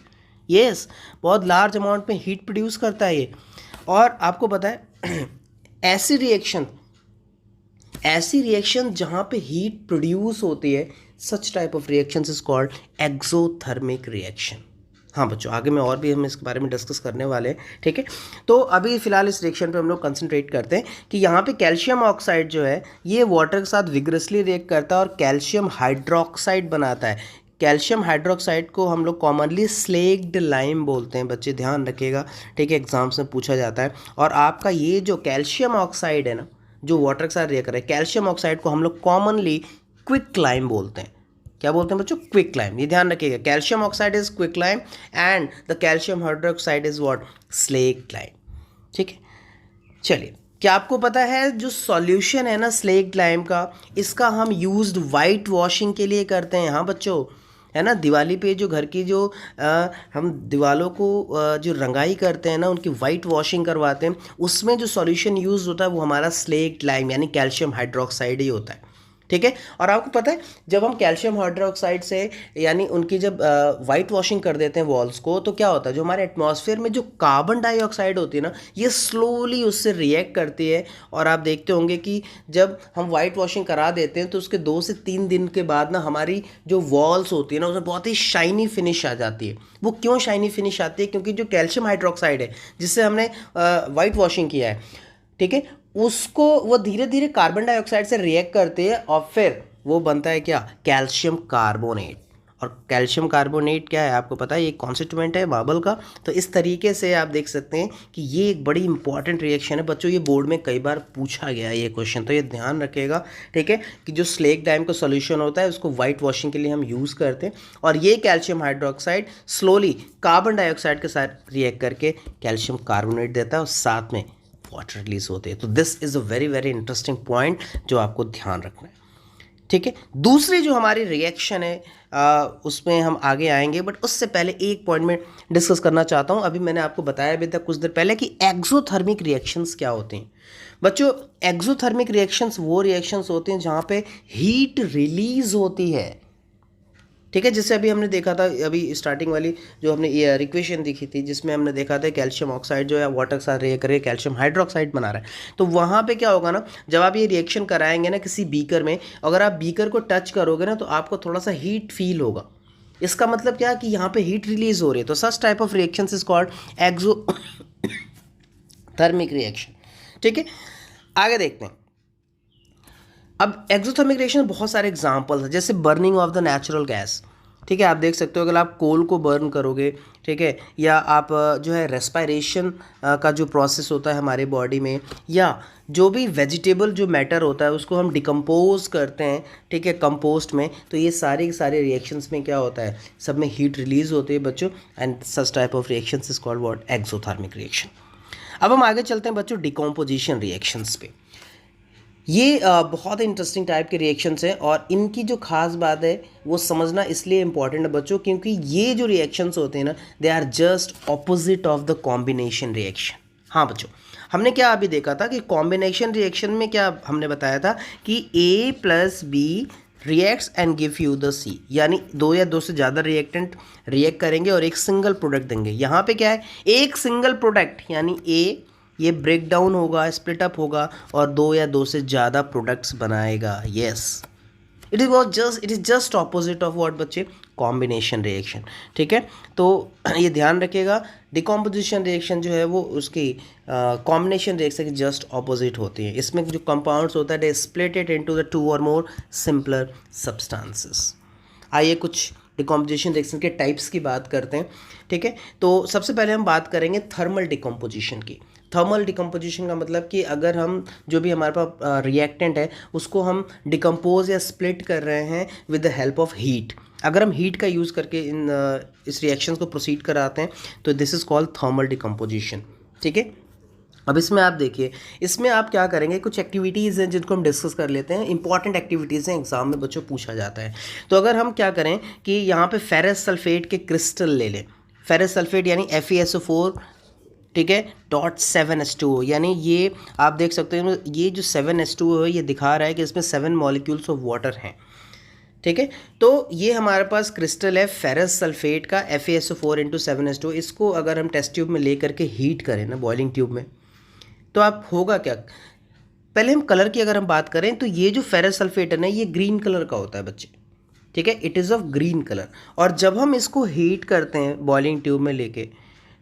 यस, बहुत लार्ज अमाउंट में हीट प्रोड्यूस करता है ये। और आपको पता है ऐसी रिएक्शन जहाँ पे हीट प्रोड्यूस होती है, such type of reaction is called exothermic reaction. हाँ बच्चों, आगे में और भी हम इसके बारे में डिस्कस करने वाले हैं, ठीक है। तो अभी फिलहाल इस रिएक्शन पे हम लोग कंसंट्रेट करते हैं कि यहाँ पे कैल्शियम ऑक्साइड जो है ये वाटर के साथ विग्रसली रिएक्ट करता है और कैल्शियम हाइड्रोक्साइड बनाता है। कैल्शियम हाइड्रोक्साइड को हम लोग कॉमनली स्लेक्ड लाइम बोलते हैं, बच्चे ध्यान रखिएगा, ठीक है, एग्जाम्स में पूछा जाता है। और आपका ये जो कैल्शियम ऑक्साइड है ना जो वाटर के साथ रिएक्ट कर रहा है, कैल्शियम ऑक्साइड को हम लोग कॉमनली क्विक लाइम बोलते हैं। क्या बोलते हैं बच्चों, क्विक लाइम। ये ध्यान रखिएगा, calcium oxide is quick lime and the calcium hydroxide is what, slaked lime, ठीक है। चलिए, क्या आपको पता है जो सॉल्यूशन है ना स्लेक्ड लाइम का, इसका हम यूज्ड वाइट वॉशिंग के लिए करते हैं। हाँ बच्चों, है ना, दिवाली पे जो घर की जो हम दीवालों को जो रंगाई करते हैं ना उनकी वाइट वॉशिंग करवाते हैं, उसमें जो सॉल्यूशन यूज होता है वो हमारा स्लेक्ड लाइम यानी कैल्शियम हाइड्रोक्साइड ही होता है, ठीक है। और आपको पता है जब हम कैल्शियम हाइड्रोक्साइड से यानी उनकी जब वाइट वॉशिंग कर देते हैं वॉल्स को, तो क्या होता है जो हमारे एटमॉस्फेयर में जो कार्बन डाइऑक्साइड होती है ना ये स्लोली उससे रिएक्ट करती है। और आप देखते होंगे कि जब हम वाइट वॉशिंग करा देते हैं तो उसके 2 से 3 दिन के बाद ना हमारी जो वॉल्स होती है ना उसमें बहुत ही शाइनी फिनिश आ जाती है। वो क्यों शाइनी फिनिश आती है, क्योंकि जो कैल्शियम हाइड्रोक्साइड है जिससे हमने वाइट वॉशिंग किया है, ठीक है, उसको वो धीरे धीरे कार्बन डाइऑक्साइड से रिएक्ट करते हैं और फिर वो बनता है क्या, कैल्शियम कार्बोनेट। और कैल्शियम कार्बोनेट क्या है आपको पता है, ये कॉन्स्टिट्यूएंट है मार्बल का। तो इस तरीके से आप देख सकते हैं कि ये एक बड़ी इंपॉर्टेंट रिएक्शन है बच्चों, ये बोर्ड में कई बार पूछा गया है ये क्वेश्चन, तो ये ध्यान रखिएगा, ठीक है, कि जो स्लेक्ड लाइम का सॉल्यूशन होता है उसको वाइट वॉशिंग के लिए हम यूज़ करते हैं और ये calcium hydroxide slowly carbon dioxide के साथ रिएक्ट करके कैल्शियम कार्बोनेट देता है और साथ में वाटर रिलीज होते हैं। तो this is a very very interesting point जो आपको ध्यान रखना है, ठीक है। दूसरी जो हमारी रिएक्शन है उसमें हम आगे आएंगे, बट उससे पहले एक पॉइंट में डिस्कस करना चाहता हूँ। अभी मैंने आपको बताया अभी तक कुछ देर पहले कि एक्सोथर्मिक रिएक्शंस क्या होते हैं। बच्चों, एक्सोथर्मिक रिएक्शंस वो रिएक्शंस होते हैं जहाँ पे हीट रिलीज होती है, ठीक है। जैसे अभी हमने देखा था, अभी स्टार्टिंग वाली जो हमने ये इक्वेशन दिखी थी जिसमें हमने देखा था कैल्शियम ऑक्साइड जो है वाटर के साथ रिएक्ट करके कैल्शियम हाइड्रोक्साइड बना रहा है। तो वहाँ पे क्या होगा ना, जब आप ये रिएक्शन कराएंगे ना किसी बीकर में, अगर आप बीकर को टच करोगे ना तो आपको थोड़ा सा हीट फील होगा। इसका मतलब क्या कि यहाँ पे हीट रिलीज हो रही है। तो such type of reaction is called exothermic reaction, ठीक है। आगे देखते हैं। अब एक्सोथर्मिक रिएक्शन बहुत सारे एग्जांपल्स हैं, जैसे burning of the natural gas, ठीक है। आप देख सकते हो अगर आप कोल को बर्न करोगे, ठीक है, या आप जो है रेस्पायरेशन का जो प्रोसेस होता है हमारे बॉडी में, या जो भी वेजिटेबल जो मैटर होता है उसको हम डिकम्पोज करते हैं, ठीक है, कंपोस्ट में, तो ये सारे के सारे रिएक्शंस में क्या होता है, सब में हीट रिलीज होती है बच्चों, and such type of reactions is called what, exothermic reaction. अब हम आगे चलते हैं बच्चों डिकम्पोजिशन रिएक्शंस पे। ये बहुत इंटरेस्टिंग टाइप के रिएक्शंस हैं और इनकी जो खास बात है वो समझना इसलिए इम्पॉर्टेंट है बच्चों क्योंकि ये जो रिएक्शंस होते हैं ना, they are just opposite of the combination reaction. हाँ बच्चों, हमने क्या अभी देखा था कि कॉम्बिनेशन रिएक्शन में क्या हमने बताया था कि A plus B reacts and give you the C, यानी दो या दो से ज़्यादा रिएक्टेंट रिएक्ट करेंगे और एक सिंगल प्रोडक्ट देंगे। यहाँ पे क्या है, एक सिंगल प्रोडक्ट यानी ए, ये ब्रेक डाउन होगा, स्प्लिट अप होगा और दो या दो से ज़्यादा प्रोडक्ट्स बनाएगा। Yes, it is just opposite of what बच्चे, कॉम्बिनेशन रिएक्शन। ठीक है, तो ये ध्यान रखिएगा, डिकम्पोजिशन रिएक्शन जो है वो उसकी कॉम्बिनेशन रिएक्शन की जस्ट ऑपोजिट होती है। इसमें जो कंपाउंड्स होता है दे स्प्लिटेड इनटू द टू और मोर सिंपलर सब्सटेंसेस। आइए कुछ डिकम्पोजिशन रिएक्शन के टाइप्स की बात करते हैं। ठीक है, तो सबसे पहले हम बात करेंगे थर्मल डिकम्पोजिशन की। थर्मल डिकम्पोजिशन का मतलब कि अगर हम जो भी हमारे पास रिएक्टेंट है उसको हम डिकम्पोज या स्प्लिट कर रहे हैं with the help of heat, अगर हम हीट का यूज़ करके इस रिएक्शन को प्रोसीड कराते हैं तो this is called thermal decomposition. ठीक है, अब इसमें आप देखिए, इसमें आप क्या करेंगे, कुछ एक्टिविटीज़ हैं जिनको हम डिस्कस कर लेते हैं, इंपॉर्टेंट एक्टिविटीज़ हैं, एग्जाम में बच्चों पूछा जाता है। तो अगर हम क्या करें कि यहाँ पे फेरस सल्फेट के क्रिस्टल ले लें, फेरस सल्फेट यानी FeSO4, ठीक है, .7H2O, यानी ये आप देख सकते हैं ये जो 7H2O है ये दिखा रहा है कि इसमें 7 मॉलिक्यूल्स ऑफ वाटर हैं। ठीक है, तो ये हमारे पास क्रिस्टल है फेरस सल्फेट का FeSO4 इंटू 7H2O। इसको अगर हम टेस्ट ट्यूब में ले करके हीट करें ना, बॉइलिंग ट्यूब में, तो आप होगा क्या, पहले हम कलर की अगर हम बात करें तो ये जो फेरस सल्फेट है ना ये ग्रीन कलर का होता है बच्चे। ठीक है, it is of green colour, और जब हम इसको हीट करते हैं बॉइलिंग ट्यूब में लेके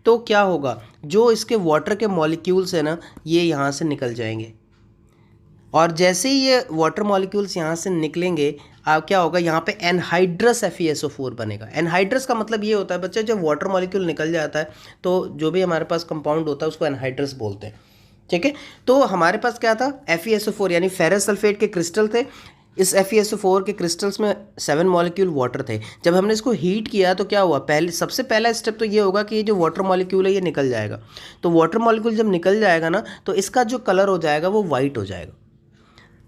तो क्या होगा, जो इसके वाटर के मॉलिक्यूल्स हैं ना ये यहाँ से निकल जाएंगे, और जैसे ही ये वाटर मॉलिक्यूल्स यहाँ से निकलेंगे क्या होगा, यहाँ पे एनहाइड्रस FeSO4 बनेगा। एनहाइड्रस का मतलब ये होता है बच्चे, जब वाटर मॉलिक्यूल निकल जाता है तो जो भी हमारे पास कंपाउंड होता है उसको एनहाइड्रस बोलते हैं। ठीक है, तो हमारे पास क्या था, FeSO4 यानी फेरस सल्फेट के क्रिस्टल थे। इस FeSO4 के क्रिस्टल्स में 7 मॉलिक्यूल वाटर थे। जब हमने इसको हीट किया तो क्या हुआ, सबसे पहला स्टेप तो ये होगा कि ये जो वाटर मॉलिक्यूल है ये निकल जाएगा। तो वाटर मॉलिक्यूल जब निकल जाएगा ना तो इसका जो कलर हो जाएगा वो वाइट हो जाएगा।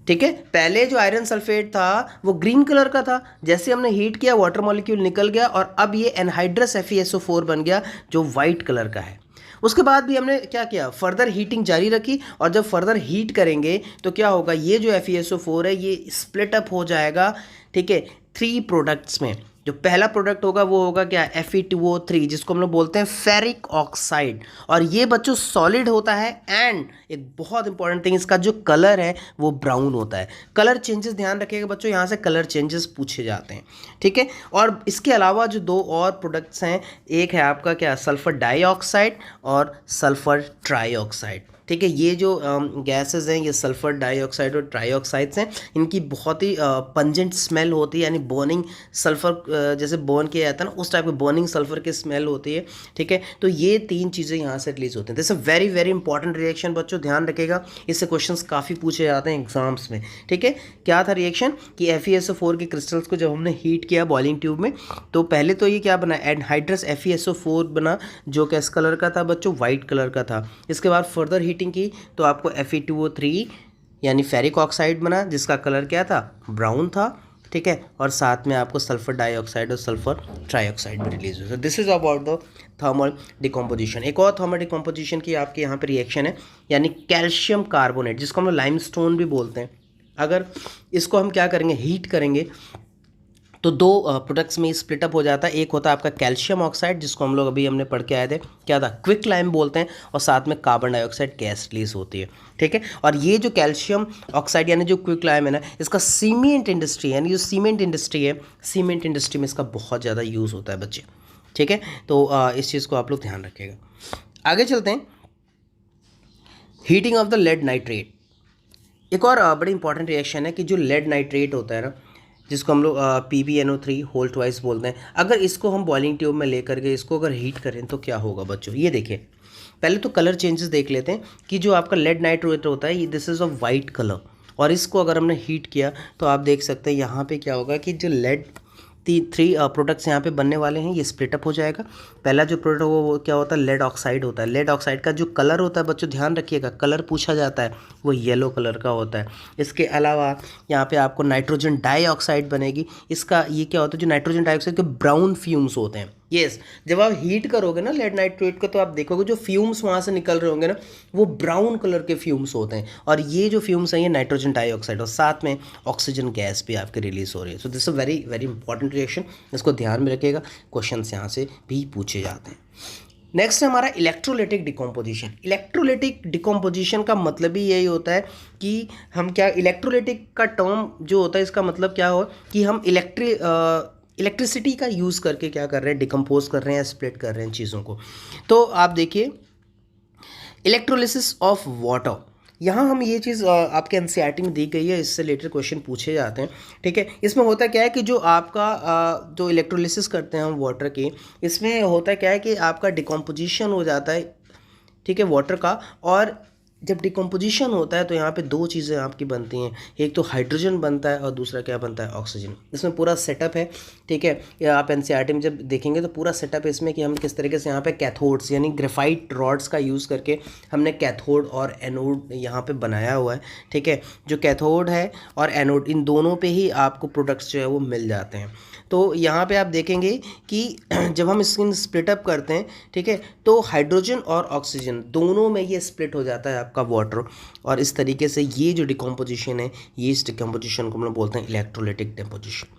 ठीक है, पहले जो आयरन सल्फेट था वो ग्रीन कलर का था, जैसे हमने हीट किया वाटर मॉलिक्यूल निकल गया और अब ये एनहाइड्रस FeSO4 बन गया जो वाइट कलर का है। उसके बाद भी हमने क्या किया, फर्दर हीटिंग जारी रखी, और जब फर्दर हीट करेंगे तो क्या होगा, ये जो FeSO4 है ये स्प्लिट अप हो जाएगा। ठीक है, 3 प्रोडक्ट्स में। जो पहला प्रोडक्ट होगा वो होगा क्या, Fe2O3, जिसको हम लोग बोलते हैं फेरिक ऑक्साइड, और ये बच्चों सॉलिड होता है, एंड एक बहुत इंपॉर्टेंट थिंग, इसका जो कलर है वो ब्राउन होता है। कलर चेंजेस ध्यान रखिएगा बच्चों, यहाँ से कलर चेंजेस पूछे जाते हैं। ठीक है, और इसके अलावा जो 2 और प्रोडक्ट्स हैं, एक है आपका क्या, सल्फर डाइऑक्साइड और सल्फर ट्राइऑक्साइड। ठीक है, ये जो गैसेस हैं ये सल्फर डाइऑक्साइड और ट्राइऑक्साइड्स हैं, इनकी बहुत ही पंजेंट स्मेल होती है, यानी बर्निंग सल्फर, जैसे बर्न किया जाता है ना उस टाइप की बर्निंग सल्फर की स्मेल होती है। ठीक है, तो ये 3 चीज़ें यहाँ से रिलीज होती हैं। This a very very important reaction बच्चों, ध्यान रखिएगा, इससे क्वेश्चंस काफ़ी पूछे जाते हैं एग्जाम्स में। ठीक है, क्या था रिएक्शन कि FeSO4 के क्रिस्टल्स को जब हमने हीट किया बॉइलिंग ट्यूब में तो पहले तो ये क्या बना, एनहाइड्रस FeSO4 बना जो किस कलर का था बच्चों, वाइट कलर का था। इसके बाद फर्दर हीटिंग की तो आपको Fe2O3 यानी फेरिक ऑक्साइड बना जिसका कलर क्या था, ब्राउन था। ठीक है, और साथ में आपको सल्फर डाइऑक्साइड और सल्फर ट्राइऑक्साइड भी रिलीज हुआ। This is about the thermal decomposition. एक और थर्मल डिकम्पोजिशन की आपके यहाँ पे रिएक्शन है, यानी कैल्शियम कार्बोनेट, जिसको हम लोग लाइमस्टोन भी बोलते हैं। अगर इसको हम क्या करेंगे, हीट करेंगे तो 2 प्रोडक्ट्स में स्प्लिट अप हो जाता है। एक होता है आपका कैल्शियम ऑक्साइड, जिसको हम लोग अभी हमने पढ़ के आए थे, क्या था, क्विक लाइम बोलते हैं, और साथ में कार्बन डाइऑक्साइड गैस रिलीज होती है। ठीक है, और ये जो कैल्शियम ऑक्साइड यानी जो क्विक लाइम है ना, इसका सीमेंट इंडस्ट्री यानी जो सीमेंट इंडस्ट्री है, सीमेंट इंडस्ट्री में इसका बहुत ज़्यादा यूज़ होता है बच्चे। ठीक है, तो इस चीज़ को आप लोग ध्यान रखिएगा। आगे चलते हैं, heating of the lead nitrate. एक और बड़ी इंपॉर्टेंट रिएक्शन है कि जो लेड नाइट्रेट होता है ना, जिसको हम लोग PbNO3 होल ट्वाइस बोलते हैं। अगर इसको हम बॉइलिंग ट्यूब में लेकर के इसको अगर हीट करें तो क्या होगा बच्चों, ये देखिए। पहले तो कलर चेंजेस देख लेते हैं कि जो आपका लेड नाइट्रेट होता है, this is of white colour, और इसको अगर हमने हीट किया तो आप देख सकते हैं यहाँ पे क्या होगा कि जो लेड थ्री प्रोडक्ट्स यहाँ पे बनने वाले हैं, ये स्प्लिट अप हो जाएगा। पहला जो प्रोडक्ट वो क्या होता है, लेड ऑक्साइड होता है। लेड ऑक्साइड का जो कलर होता है बच्चों, ध्यान रखिएगा, कलर पूछा जाता है, वो येलो कलर का होता है। इसके अलावा यहाँ पे आपको नाइट्रोजन डाइऑक्साइड बनेगी। इसका ये क्या होता है, जो नाइट्रोजन डाइऑक्साइड के ब्राउन फ्यूम्स होते हैं। यस, जब आप हीट करोगे ना लेड नाइट्रेट को, तो आप देखोगे जो फ्यूम्स वहाँ से निकल रहे होंगे ना, वो ब्राउन कलर के फ्यूम्स होते हैं, और ये जो फ्यूम्स हैं ये नाइट्रोजन डाइऑक्साइड, और साथ में ऑक्सीजन गैस भी आपके रिलीज हो रही है। So this is very very important reaction, इसको ध्यान में रखिएगा, क्वेश्चन यहाँ से भी पूछे जाते हैं। नेक्स्ट है हमारा इलेक्ट्रोलाइटिक डिकम्पोजिशन। इलेक्ट्रोलाइटिक डिकम्पोजिशन का मतलब ही यही होता है कि हम क्या, इलेक्ट्रोलाइटिक का टर्म जो होता है इसका मतलब क्या हो कि हम इलेक्ट्रिसिटी का यूज़ करके क्या कर रहे हैं, डिकम्पोज कर रहे हैं, स्प्लिट कर रहे हैं चीज़ों को। तो आप देखिए इलेक्ट्रोलिसिस ऑफ वाटर, यहाँ हम ये चीज़ आपके एनसीईआरटी में दी गई है, इससे रिलेटेड क्वेश्चन पूछे जाते हैं। ठीक है, इसमें होता क्या है कि जो आपका जो इलेक्ट्रोलिसिस करते हैं हम वाटर की, इसमें होता क्या है कि आपका डिकम्पोजिशन हो जाता है, ठीक है, वाटर का। और जब डिकम्पोजिशन होता है तो यहाँ पे दो चीज़ें आपकी बनती हैं, एक तो हाइड्रोजन बनता है और दूसरा क्या बनता है, ऑक्सीजन। इसमें पूरा सेटअप है, ठीक है, या आप एनसीईआरटी में जब देखेंगे तो पूरा सेटअप है इसमें कि हम किस तरीके से यहाँ पे कैथोड्स यानी ग्रेफाइट रॉड्स का यूज़ करके हमने कैथोड और एनोड यहाँ पे बनाया हुआ है। ठीक है, जो कैथोड है और एनोड, इन दोनों पे ही आपको प्रोडक्ट्स जो है वो मिल जाते हैं। तो यहाँ पे आप देखेंगे कि जब हम इसको स्प्लिट अप करते हैं, ठीक है, तो हाइड्रोजन और ऑक्सीजन दोनों में ये स्प्लिट हो जाता है आपका वाटर, और इस तरीके से ये जो डिकम्पोजिशन है, ये इस डिकम्पोजिशन को हम लोग बोलते हैं इलेक्ट्रोलाइटिक डिकम्पोजिशन।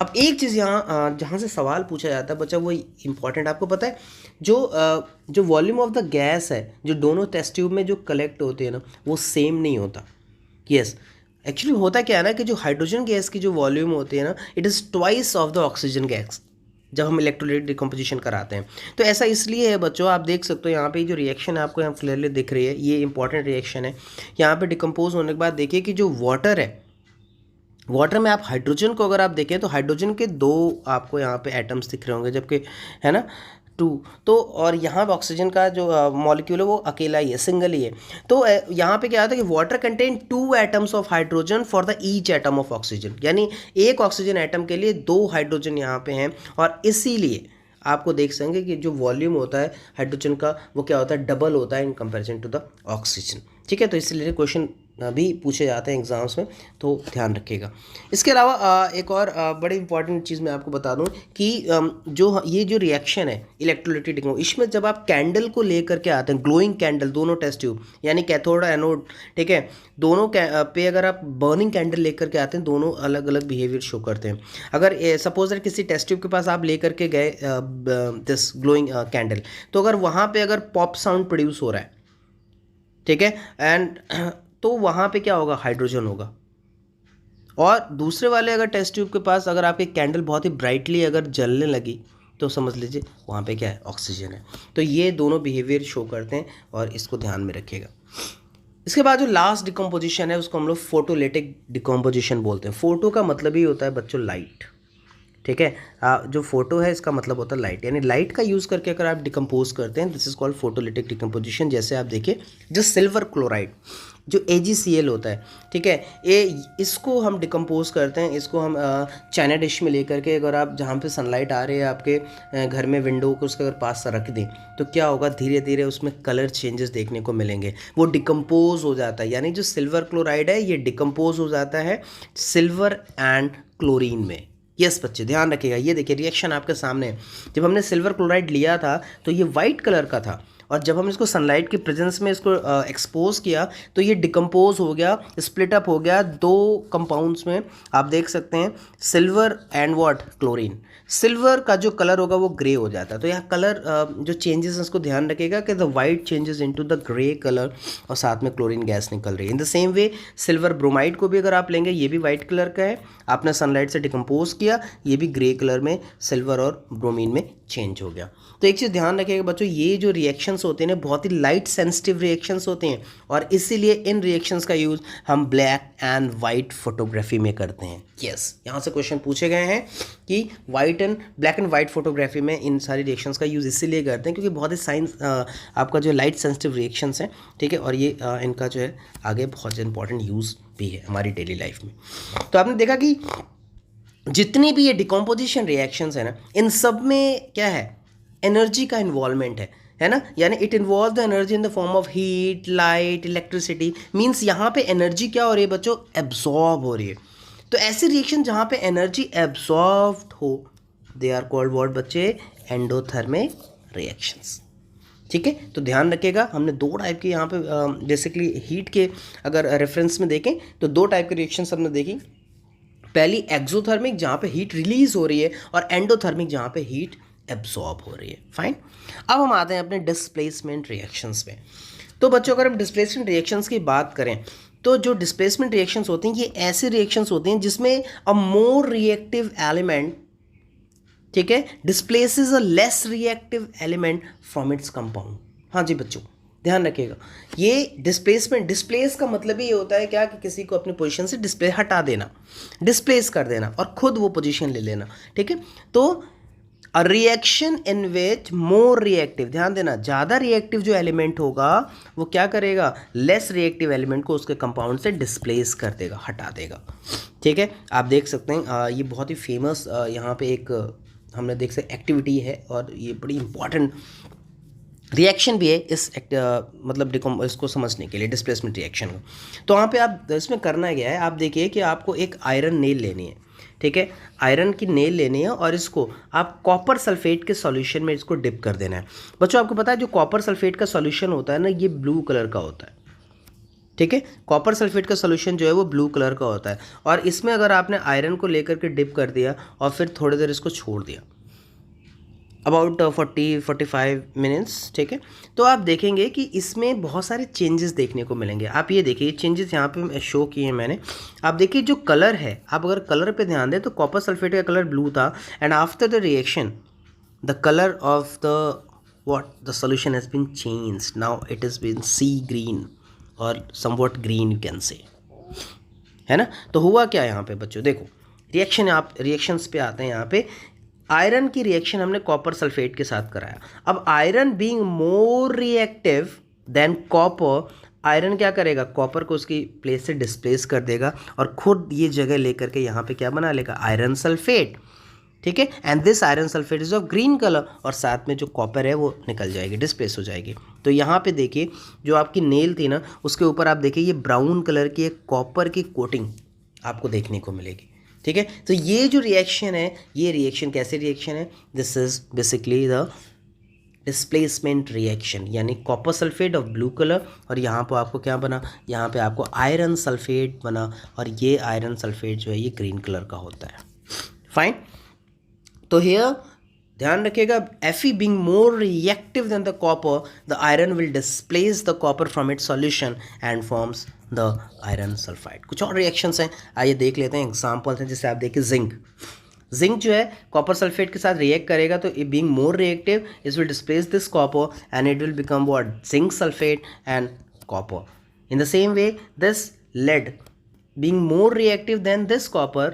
अब एक चीज़ यहाँ जहाँ से सवाल पूछा जाता है बच्चा, वो इम्पॉर्टेंट, आपको पता है जो वॉल्यूम ऑफ द गैस है, जो दोनों टेस्ट ट्यूब में जो कलेक्ट होते हैं ना, वो सेम नहीं होता। यस, एक्चुअली होता क्या है ना कि जो हाइड्रोजन गैस की जो वॉल्यूम होती है ना, it is twice of the oxygen gas जब हम इलेक्ट्रोलाइट डिकम्पोजिशन कराते हैं। तो ऐसा इसलिए है बच्चों, आप देख सकते हो यहाँ पे जो रिएक्शन है आपको यहाँ क्लियरली दिख रही है, ये इंपॉर्टेंट रिएक्शन है। यहाँ पे डिकम्पोज होने के बाद देखिए कि जो वाटर है, वाटर में आप हाइड्रोजन को अगर आप देखें तो हाइड्रोजन के दो आपको यहाँ पे एटम्स दिख रहे होंगे, जबकि है ना 2, तो और यहाँ पे ऑक्सीजन का जो मॉलिक्यूल है वो अकेला ही है, सिंगल ही है। तो यहाँ पे क्या होता है कि water contain 2 atoms of hydrogen for the each atom of oxygen, यानी एक ऑक्सीजन एटम के लिए 2 हाइड्रोजन यहाँ पे हैं, और इसीलिए आपको देख सकेंगे कि जो वॉल्यूम होता है हाइड्रोजन का वो क्या होता है, डबल होता है in comparison to the oxygen. ठीक है, तो इसलिए क्वेश्चन भी पूछे जाते हैं एग्जाम्स में, तो ध्यान रखिएगा। इसके अलावा एक और बड़ी इंपॉर्टेंट चीज़ मैं आपको बता दूं कि जो ये जो रिएक्शन है इलेक्ट्रोलाइटिक डिकम्पोजिशन, इसमें जब आप कैंडल को लेकर के आते हैं, ग्लोइंग कैंडल, दोनों टेस्ट ट्यूब यानी कैथोड और एनोड, ठीक है, दोनों पे अगर आप बर्निंग कैंडल लेकर के आते हैं, दोनों अलग अलग बिहेवियर शो करते हैं। अगर सपोज किसी टेस्ट ट्यूब के पास आप लेकर के गए दिस ग्लोइंग कैंडल, तो अगर वहाँ पे अगर पॉप साउंड प्रोड्यूस हो रहा है, ठीक है, एंड तो वहाँ पे क्या होगा, हाइड्रोजन होगा। और दूसरे वाले अगर टेस्ट ट्यूब के पास अगर आपकी कैंडल बहुत ही ब्राइटली अगर जलने लगी, तो समझ लीजिए वहाँ पे क्या है, ऑक्सीजन है। तो ये दोनों बिहेवियर शो करते हैं, और इसको ध्यान में रखिएगा। इसके बाद जो लास्ट डिकम्पोजिशन है उसको हम लोग फोटोलाइटिक डिकम्पोजिशन बोलते हैं। फोटो का मतलब ही होता है बच्चों लाइट, ठीक है, जो फोटो है इसका मतलब होता है लाइट, यानी लाइट का यूज़ करके अगर आप डिकम्पोज करते हैं, this is called photolytic decomposition. जैसे आप देखिए जो सिल्वर क्लोराइड जो AgCl होता है, ठीक है, इसको हम डिकम्पोज करते हैं, इसको हम चाइना डिश में लेकर के, अगर आप जहाँ पे सनलाइट आ रही है आपके घर में विंडो को उसके अगर पास रख दें, तो क्या होगा, धीरे धीरे उसमें कलर चेंजेस देखने को मिलेंगे, वो डिकम्पोज हो जाता है। यानी जो सिल्वर क्लोराइड है ये डिकम्पोज हो जाता है सिल्वर एंड क्लोरीन में। यस बच्चे ध्यान रखिएगा, ये देखिए रिएक्शन आपके सामने है। जब हमने सिल्वर क्लोराइड लिया था तो ये वाइट कलर का था, और जब हम इसको सनलाइट की प्रेजेंस में इसको एक्सपोज किया तो ये डिकम्पोज हो गया, स्प्लिट अप हो गया 2 कंपाउंड्स में। आप देख सकते हैं silver and what, chlorine. Silver का जो कलर होगा वो ग्रे हो जाता है। तो यहाँ कलर जो चेंजेस उसको ध्यान रखिएगा कि the white changes into the grey colour, और साथ में क्लोरीन गैस निकल रही है। In the same way silver bromide को भी अगर आप लेंगे, ये भी वाइट कलर का है, आपने सनलाइट से डिकम्पोज किया, ये भी ग्रे कलर में सिल्वर और ब्रोमीन में चेंज हो गया। तो एक चीज़ ध्यान रखिएगा बच्चों, ये जो रिएक्शंस होते हैं ना बहुत ही लाइट सेंसिटिव रिएक्शंस होते हैं और इसीलिए इन रिएक्शंस का यूज़ हम ब्लैक एंड वाइट फोटोग्राफी में करते हैं। यस, यहाँ से क्वेश्चन पूछे गए हैं कि ब्लैक एंड वाइट फोटोग्राफी में इन सारी रिएक्शंस का यूज़ इसीलिए करते हैं क्योंकि बहुत ही साइंस आपका जो लाइट सेंसिटिव रिएक्शंस हैं, ठीक है, और ये इनका जो है आगे बहुत इंपॉर्टेंट यूज़ भी है हमारी डेली लाइफ में। तो आपने देखा कि जितनी भी ये डिकम्पोजिशन रिएक्शंस है ना, इन सब में क्या है, एनर्जी का इन्वॉल्वमेंट है ना, यानी it involve the energy in the form of heat, light, electricity. Means यहाँ पे एनर्जी क्या हो रही है बच्चों, एब्जॉर्ब हो रही है। तो ऐसी रिएक्शन जहाँ पे एनर्जी एब्जॉर्ब हो, दे आर कॉल्ड व्हाट बच्चे, एंडोथर्मिक रिएक्शंस। ठीक है, तो ध्यान रखिएगा हमने दो टाइप के यहाँ पे बेसिकली हीट के अगर रेफरेंस में देखें तो दो टाइप के रिएक्शंस हमने देखी। पहली एक्सोथर्मिक जहाँ पे हीट रिलीज हो रही है और एंडोथर्मिक जहाँ पे हीट एब्जॉर्ब हो रही है। फाइन, अब हम आते हैं अपने डिस्प्लेसमेंट रिएक्शंस में। तो बच्चों अगर हम डिस्प्लेसमेंट रिएक्शंस की बात करें तो जो डिस्प्लेसमेंट रिएक्शंस होती हैं ये ऐसे रिएक्शंस होते हैं जिसमें अ मोर रिएक्टिव एलिमेंट, ठीक है, displaces a less reactive element from its compound. हाँ जी बच्चों ध्यान रखिएगा, ये डिस्प्लेस का मतलब ही ये होता है क्या कि किसी को अपनी पोजीशन से हटा देना, डिस्प्लेस कर देना और खुद वो पोजीशन ले लेना। ठीक है, तो a reaction in which more reactive, ध्यान देना, ज़्यादा रिएक्टिव जो एलिमेंट होगा वो क्या करेगा, लेस रिएक्टिव एलिमेंट को उसके कंपाउंड से डिस्प्लेस कर देगा, हटा देगा। ठीक है, आप देख सकते हैं ये बहुत ही फेमस यहाँ पे एक हमने देख सकते एक्टिविटी है और ये बड़ी इंपॉर्टेंट रिएक्शन भी है इस मतलब इसको समझने के लिए, डिस्प्लेसमेंट रिएक्शन को। तो वहाँ पे आप इसमें करना क्या है, आप देखिए कि आपको एक आयरन नेल लेनी है। ठीक है, आयरन की नेल लेनी है और इसको आप कॉपर सल्फेट के सॉल्यूशन में इसको डिप कर देना है। बच्चों आपको पता है जो कॉपर सल्फेट का सॉल्यूशन होता है ना, ये ब्लू कलर का होता है। ठीक है, कॉपर सल्फेट का सॉल्यूशन जो है वो ब्लू कलर का होता है और इसमें अगर आपने आयरन को लेकर के डिप कर दिया और फिर थोड़ी देर इसको छोड़ दिया अबाउट 40-45 मिनट्स, ठीक है, तो आप देखेंगे कि इसमें बहुत सारे चेंजेस देखने को मिलेंगे। आप ये देखिए चेंजेस यहाँ पे शो किए हैं मैंने। आप देखिए जो कलर है, आप अगर कलर पे ध्यान दें तो कॉपर सल्फेट का कलर ब्लू था and after the reaction the colour of the solution has been changed, now it is been sea green और somewhat green you can say, है ना। तो हुआ क्या यहाँ पे बच्चों, देखो रिएक्शन, आप रिएक्शंस पे आते हैं। यहाँ पे आयरन की रिएक्शन हमने कॉपर सल्फेट के साथ कराया। अब iron being more reactive than copper, iron क्या करेगा, कॉपर को उसकी प्लेस से डिस्प्लेस कर देगा और खुद ये जगह लेकर के यहाँ पे क्या बना लेगा, आयरन सल्फेट। ठीक है, and this iron sulphate is of green colour और साथ में जो कॉपर है वो निकल जाएगी, डिस्प्लेस हो जाएगी। तो यहाँ पे देखिए जो आपकी नेल थी ना उसके ऊपर आप देखिए ये ब्राउन कलर की एक कॉपर की कोटिंग आपको देखने को मिलेगी। ठीक है, तो ये जो रिएक्शन है, ये रिएक्शन कैसे रिएक्शन है, this is basically the displacement reaction, यानी copper sulphate of blue colour और यहाँ पर आपको क्या बना, यहाँ पे आपको आयरन सल्फेट बना और ये आयरन सल्फेट जो है ये ग्रीन कलर का होता है। फाइन, तो हियर ध्यान रखिएगा, Fe being more reactive than the copper, the iron will displace the copper from its solution and forms the iron sulfide। कुछ और रिएक्शंस हैं, आइए देख लेते हैं, एग्जांपल्स हैं। जैसे आप देखिए जिंक जो है कॉपर सल्फेट के साथ रिएक्ट करेगा तो it being more reactive it will displace this copper and it will become what, zinc sulfate and copper। In the same way this lead being more reactive than this copper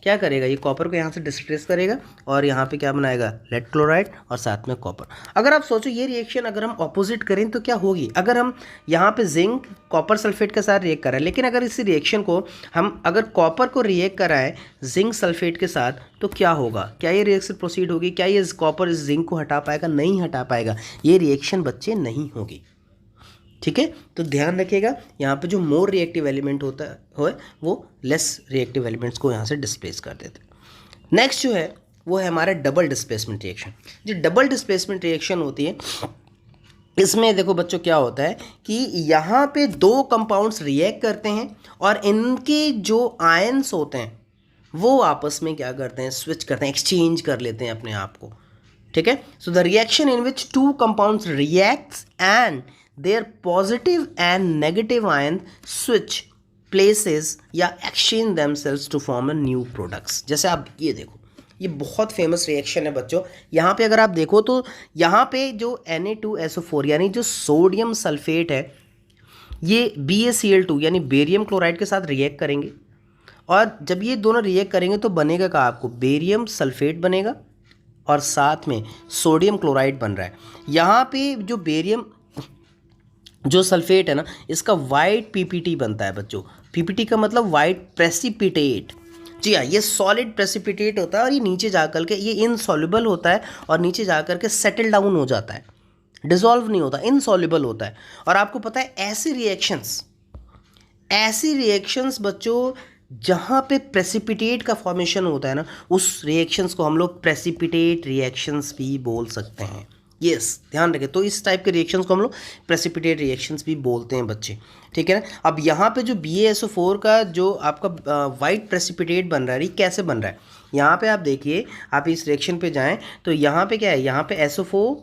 क्या करेगा, ये copper को यहाँ से displace करेगा और यहाँ पे क्या बनाएगा, लेड क्लोराइड और साथ में कॉपर। अगर आप सोचो ये रिएक्शन अगर हम ऑपोजिट करें तो क्या होगी, अगर हम यहाँ पे जिंक कॉपर सल्फेट के साथ रिएक्ट कराएं, लेकिन अगर इसी रिएक्शन को हम अगर कॉपर को रिएक्ट कराएं जिंक सल्फेट के साथ तो क्या होगा, क्या ये रिएक्शन प्रोसीड होगी, क्या ये कॉपर इस जिंक को हटा पाएगा, नहीं हटा पाएगा, ये रिएक्शन बच्चे नहीं होगी। ठीक है, तो ध्यान रखिएगा यहाँ पे जो मोर रिएक्टिव एलिमेंट होता है वो लेस रिएक्टिव एलिमेंट्स को यहाँ से डिस्प्लेस कर देते हैं। नेक्स्ट जो है वो है हमारा डबल डिस्प्लेसमेंट रिएक्शन। जो डबल डिस्प्लेसमेंट रिएक्शन होती है इसमें देखो बच्चों क्या होता है कि यहाँ पे दो कंपाउंड्स रिएक्ट करते हैं और इनके जो आयंस होते हैं वो आपस में क्या करते हैं, स्विच करते हैं, एक्सचेंज कर लेते हैं अपने आप को। ठीक है, so the reaction in which two compounds reacts and their positive and negative ion switch places या exchange themselves to form a new products। जैसे आप ये देखो, ये बहुत फेमस रिएक्शन है बच्चों। यहाँ पे अगर आप देखो तो यहाँ पे जो Na2SO4 यानी जो सोडियम सल्फेट है ये BaCl2 यानी बेरियम क्लोराइड के साथ रिएक्ट करेंगे, और जब ये दोनों रिएक्ट करेंगे तो बनेगा क्या, आपको बेरियम सल्फेट बनेगा और साथ में सोडियम क्लोराइड बन रहा है। यहाँ पे जो बेरियम जो सल्फेट है ना, इसका वाइट पीपीटी बनता है बच्चों। पीपीटी का मतलब वाइट प्रेसिपिटेट। जी हाँ, ये सॉलिड प्रेसिपिटेट होता है और ये नीचे जा कर के ये इनसॉल्युबल होता है और नीचे जा कर के सेटल डाउन हो जाता है, डिसॉल्व नहीं होता, इनसॉल्युबल होता है। और आपको पता है ऐसी रिएक्शंस बच्चों जहाँ पे प्रेसिपिटेट का फॉर्मेशन होता है ना, उस रिएक्शंस को हम लोग प्रेसिपिटेट रिएक्शंस भी बोल सकते हैं। यस, ध्यान रखें। तो इस टाइप के रिएक्शंस को हम लोग प्रेसिपिटेट रिएक्शंस भी बोलते हैं बच्चे, ठीक है ना। अब यहाँ पे जो BaSO4 का जो आपका वाइट प्रेसिपिटेट बन रहा है, ये कैसे बन रहा है, यहाँ पे आप देखिए, आप इस रिएक्शन पे जाएं तो यहाँ पे क्या है, यहाँ पे SO4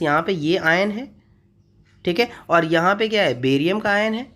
यहाँ पे ये आयन है, ठीक है, और यहाँ पे क्या है, बेरियम का आयन है।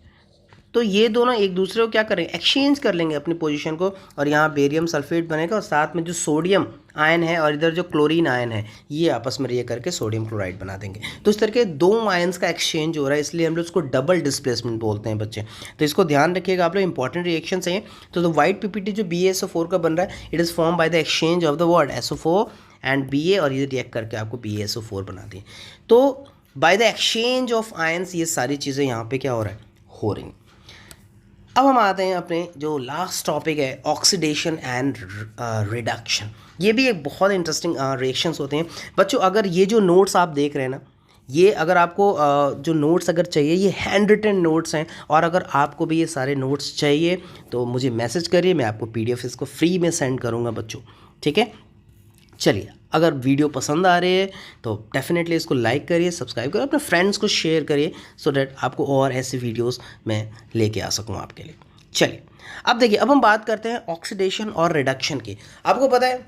तो ये दोनों एक दूसरे को क्या करेंगे, एक्सचेंज कर लेंगे अपनी पोजीशन को, और यहाँ बेरियम सल्फेट बनेगा और साथ में जो सोडियम आयन है और इधर जो क्लोरीन आयन है ये आपस में रिएक्ट करके सोडियम क्लोराइड बना देंगे। तो इस तरह के दो आयन्स का एक्सचेंज हो रहा है, इसलिए हम लोग इसको डबल डिस्प्लेसमेंट बोलते हैं बच्चे। तो इसको ध्यान रखिएगा आप लोग, इंपॉर्टेंट रिएक्शन है। तो द वाइट पीपीटी जो BaSO4 का बन रहा है, it is form by the exchange of the word SO4 and Ba, और ये रिएक्ट करके आपको BaSO4 बना दिए। तो by the exchange of ions ये सारी चीज़ें यहाँ पे क्या हो रहा है, हो रही। अब हम आते हैं अपने जो लास्ट टॉपिक है, ऑक्सीडेशन एंड रिडक्शन। ये भी एक बहुत इंटरेस्टिंग रिएक्शंस होते हैं बच्चों। अगर ये जो नोट्स आप देख रहे हैं ना, ये अगर आपको जो नोट्स अगर चाहिए, ये हैंड रिटन नोट्स हैं, और अगर आपको भी ये सारे नोट्स चाहिए तो मुझे मैसेज करिए, मैं आपको PDF इसको फ्री में सेंड करूँगा बच्चों, ठीक है। चलिए, अगर वीडियो पसंद आ रही है तो डेफिनेटली इसको लाइक करिए, सब्सक्राइब करिए, अपने फ्रेंड्स को शेयर करिए, सो डैट आपको और ऐसे वीडियोस मैं लेके आ सकूँ आपके लिए। चलिए, अब देखिए, अब हम बात करते हैं ऑक्सीडेशन और रिडक्शन की। आपको पता है,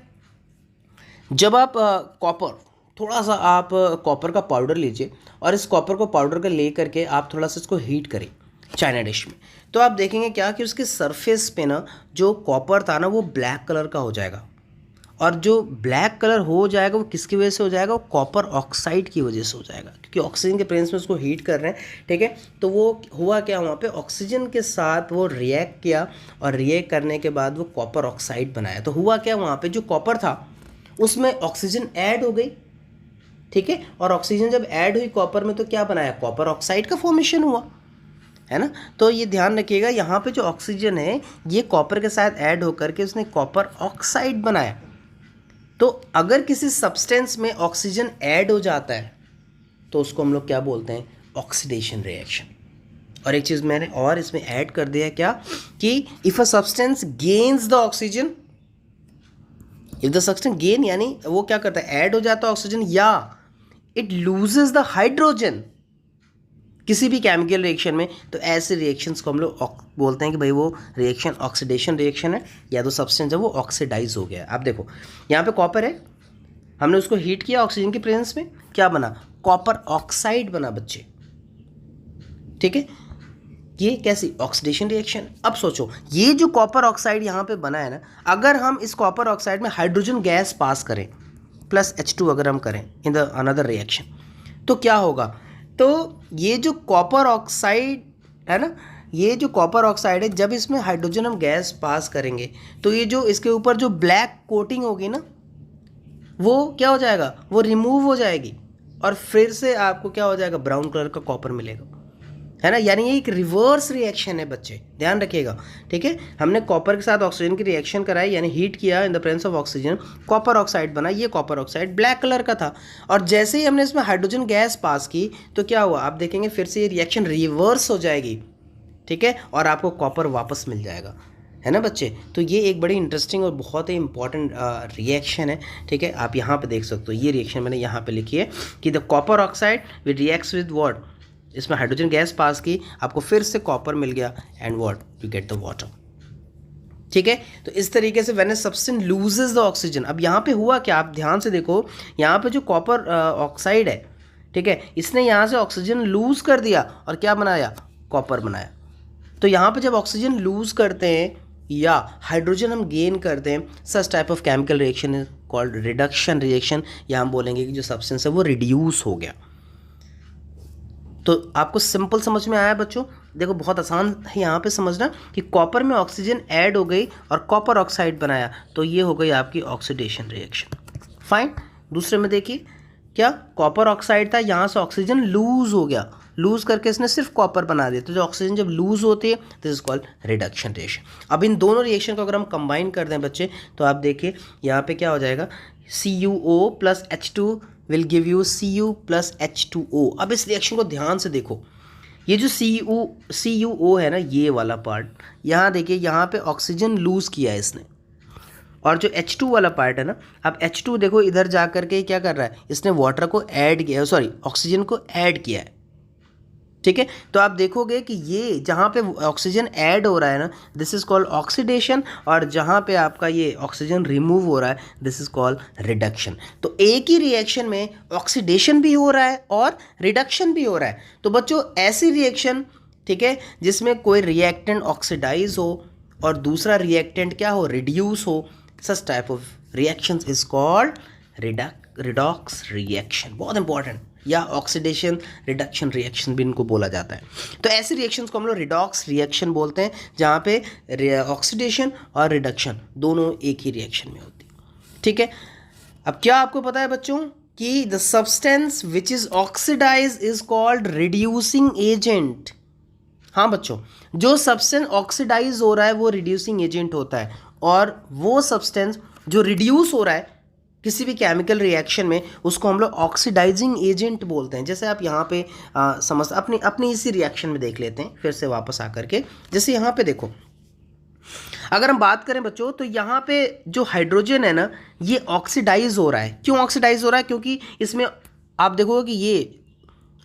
जब आप कॉपर, थोड़ा सा आप कॉपर का पाउडर लीजिए और इस कॉपर को पाउडर का ले करके आप थोड़ा सा इसको हीट करें चाइना डिश में, तो आप देखेंगे क्या कि उसके सरफेस पे ना जो कॉपर था ना वो ब्लैक कलर का हो जाएगा। और जो ब्लैक कलर हो जाएगा वो किसकी वजह से हो जाएगा, वो कॉपर ऑक्साइड की वजह से हो जाएगा, क्योंकि ऑक्सीजन के प्रेजेंस में उसको हीट कर रहे हैं, ठीक है। तो वो हुआ क्या, वहाँ पे ऑक्सीजन के साथ वो रिएक्ट किया और रिएक्ट करने के बाद वो कॉपर ऑक्साइड बनाया। तो हुआ क्या, वहाँ पे जो कॉपर था उसमें ऑक्सीजन ऐड हो गई, ठीक है, और ऑक्सीजन जब ऐड हुई कॉपर में तो क्या बनाया, कॉपर ऑक्साइड का फॉर्मेशन हुआ, है ना। तो ये ध्यान रखिएगा, यहाँ पे जो ऑक्सीजन है ये कॉपर के साथ ऐड होकर के उसने कॉपर ऑक्साइड बनाया। तो अगर किसी सब्सटेंस में ऑक्सीजन ऐड हो जाता है तो उसको हम लोग क्या बोलते हैं, ऑक्सीडेशन रिएक्शन। और एक चीज़ मैंने और इसमें ऐड कर दिया, क्या कि if a substance gains the oxygen, if the substance gain यानी वो क्या करता है, ऐड हो जाता है ऑक्सीजन, या इट लूजेस द हाइड्रोजन किसी भी केमिकल रिएक्शन में, तो ऐसे रिएक्शंस को हम लोग बोलते हैं कि भाई वो रिएक्शन ऑक्सीडेशन रिएक्शन है, या तो सब्सटेंस है वो ऑक्सीडाइज हो गया है। आप देखो, यहाँ पे कॉपर है, हमने उसको हीट किया ऑक्सीजन की प्रेजेंस में, क्या बना, कॉपर ऑक्साइड बना बच्चे, ठीक है। ये कैसी ऑक्सीडेशन रिएक्शन। अब सोचो, ये जो कॉपर ऑक्साइड यहाँ पे बना है ना, अगर हम इस कॉपर ऑक्साइड में हाइड्रोजन गैस पास करें प्लस H2 अगर हम करें इन द अनदर रिएक्शन, तो क्या होगा, तो ये जो कॉपर ऑक्साइड है ना, ये जो कॉपर ऑक्साइड है, जब इसमें हाइड्रोजन हम गैस पास करेंगे तो ये जो इसके ऊपर जो ब्लैक कोटिंग होगी ना, वो क्या हो जाएगा, वो रिमूव हो जाएगी, और फिर से आपको क्या हो जाएगा, ब्राउन कलर का कॉपर मिलेगा, है ना। यानी ये एक रिवर्स रिएक्शन है बच्चे, ध्यान रखिएगा, ठीक है। हमने कॉपर के साथ ऑक्सीजन की रिएक्शन कराई, यानी हीट किया in the presence of oxygen, copper oxide बना, ये कॉपर ऑक्साइड ब्लैक कलर का था, और जैसे ही हमने इसमें हाइड्रोजन गैस पास की तो क्या हुआ, आप देखेंगे फिर से ये रिएक्शन रिवर्स हो जाएगी, ठीक है, और आपको कॉपर वापस मिल जाएगा, है ना बच्चे। तो ये एक बड़ी इंटरेस्टिंग और बहुत ही इंपॉर्टेंट रिएक्शन है, ठीक है। आप यहाँ पे देख सकते हो, ये रिएक्शन मैंने यहाँ पे लिखी है कि the copper oxide with reacts with what, इसमें हाइड्रोजन गैस पास की, आपको फिर से कॉपर मिल गया, and what, you get the water, ठीक है। तो इस तरीके से when a substance loses the oxygen, अब यहाँ पे हुआ क्या, आप ध्यान से देखो, यहाँ पे जो कॉपर ऑक्साइड है, ठीक है, इसने यहाँ से ऑक्सीजन लूज कर दिया और क्या बनाया, कॉपर बनाया। तो यहाँ पे जब ऑक्सीजन लूज करते हैं या हाइड्रोजन हम गेन करते हैं, such type of chemical reaction is called reduction reaction, या हम बोलेंगे कि जो सब्सटेंस है वो रिड्यूस हो गया। तो आपको सिंपल समझ में आया बच्चों? देखो बहुत आसान है यहाँ पे समझना कि कॉपर में ऑक्सीजन ऐड हो गई और कॉपर ऑक्साइड बनाया, तो ये हो गई आपकी ऑक्सीडेशन रिएक्शन। फाइन। दूसरे में देखिए क्या, कॉपर ऑक्साइड था, यहाँ से ऑक्सीजन लूज हो गया, लूज करके इसने सिर्फ कॉपर बना दिया, तो जो ऑक्सीजन जब लूज होती है this is called reduction reaction. अब इन दोनों रिएक्शन को अगर हम कंबाइन कर दें बच्चे, तो आप देखिए यहाँ पे क्या हो जाएगा, CuO plus H2 will give you Cu plus H2O। अब इस रिएक्शन को ध्यान से देखो, ये जो CuO है ना, ये वाला पार्ट, यहाँ देखिए यहाँ पे ऑक्सीजन लूज किया है इसने, और जो H2 वाला पार्ट है ना, अब H2 देखो इधर जा करके क्या कर रहा है, इसने वाटर को ऐड किया, सॉरी ऑक्सीजन को ऐड किया है, ठीक है। तो आप देखोगे कि ये जहाँ पे ऑक्सीजन ऐड हो रहा है ना, दिस इज कॉल्ड ऑक्सीडेशन, और जहाँ पे आपका ये ऑक्सीजन रिमूव हो रहा है दिस इज कॉल्ड रिडक्शन। तो एक ही रिएक्शन में ऑक्सीडेशन भी हो रहा है और रिडक्शन भी हो रहा है। तो बच्चों ऐसी रिएक्शन, ठीक है, जिसमें कोई रिएक्टेंट ऑक्सीडाइज हो और दूसरा रिएक्टेंट क्या हो, रिड्यूस हो, such type of reactions is called redox reaction. बहुत इंपॉर्टेंट, या ऑक्सीडेशन रिडक्शन रिएक्शन भी इनको बोला जाता है। तो ऐसे रिएक्शंस को हम लोग रिडॉक्स रिएक्शन बोलते हैं, जहाँ पे ऑक्सीडेशन और रिडक्शन दोनों एक ही रिएक्शन में होती है, ठीक है। अब क्या आपको पता है बच्चों कि the substance which is oxidize is called reducing agent. हाँ बच्चों, जो सब्सटेंस ऑक्सीडाइज हो रहा है वो रिड्यूसिंग एजेंट होता है, और वो सब्सटेंस जो रिड्यूस हो रहा है किसी भी केमिकल रिएक्शन में, उसको हम लोग ऑक्सीडाइजिंग एजेंट बोलते हैं। जैसे आप यहाँ पे समझ अपनी इसी रिएक्शन में देख लेते हैं फिर से वापस आकर के। जैसे यहाँ पे देखो, अगर हम बात करें बच्चों, तो यहाँ पे जो हाइड्रोजन है ना, ये ऑक्सीडाइज हो रहा है। क्यों ऑक्सीडाइज हो रहा है? क्योंकि इसमें आप देखोगे कि ये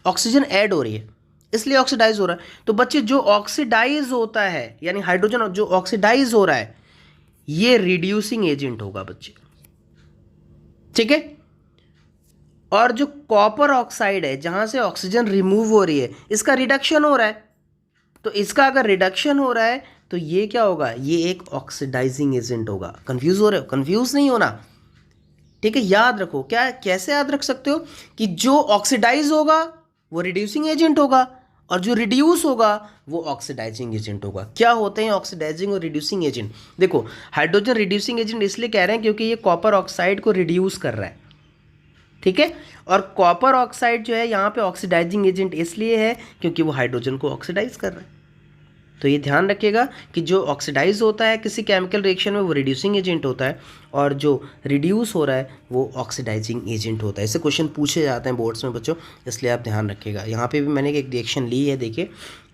ऑक्सीजन ऐड हो रही है, इसलिए ऑक्सीडाइज हो रहा है। तो बच्चे जो ऑक्सीडाइज होता है, यानी हाइड्रोजन जो ऑक्सीडाइज हो रहा है, ये रिड्यूसिंग एजेंट होगा बच्चे, ठीक है। और जो कॉपर ऑक्साइड है, जहां से ऑक्सीजन रिमूव हो रही है, इसका रिडक्शन हो रहा है। तो इसका अगर रिडक्शन हो रहा है तो ये क्या होगा, ये एक ऑक्सीडाइजिंग एजेंट होगा। कंफ्यूज हो रहे हो? कंफ्यूज नहीं होना, ठीक है। याद रखो, क्या कैसे याद रख सकते हो कि जो ऑक्सीडाइज होगा वो रिड्यूसिंग एजेंट होगा, और जो रिड्यूस होगा वो ऑक्सीडाइजिंग एजेंट होगा। क्या होते हैं ऑक्सीडाइजिंग और रिड्यूसिंग एजेंट? देखो, हाइड्रोजन रिड्यूसिंग एजेंट इसलिए कह रहे हैं क्योंकि ये कॉपर ऑक्साइड को रिड्यूस कर रहा है, ठीक है। और कॉपर ऑक्साइड जो है यहाँ पे ऑक्सीडाइजिंग एजेंट इसलिए है क्योंकि वो हाइड्रोजन को ऑक्सीडाइज कर रहा है। तो ये ध्यान रखिएगा कि जो ऑक्सीडाइज होता है किसी केमिकल रिएक्शन में वो रिड्यूसिंग एजेंट होता है, और जो रिड्यूस हो रहा है वो ऑक्सीडाइजिंग एजेंट होता है। इससे क्वेश्चन पूछे जाते हैं बोर्ड्स में बच्चों, इसलिए आप ध्यान रखिएगा। यहाँ पे भी मैंने एक रिएक्शन ली है, देखिए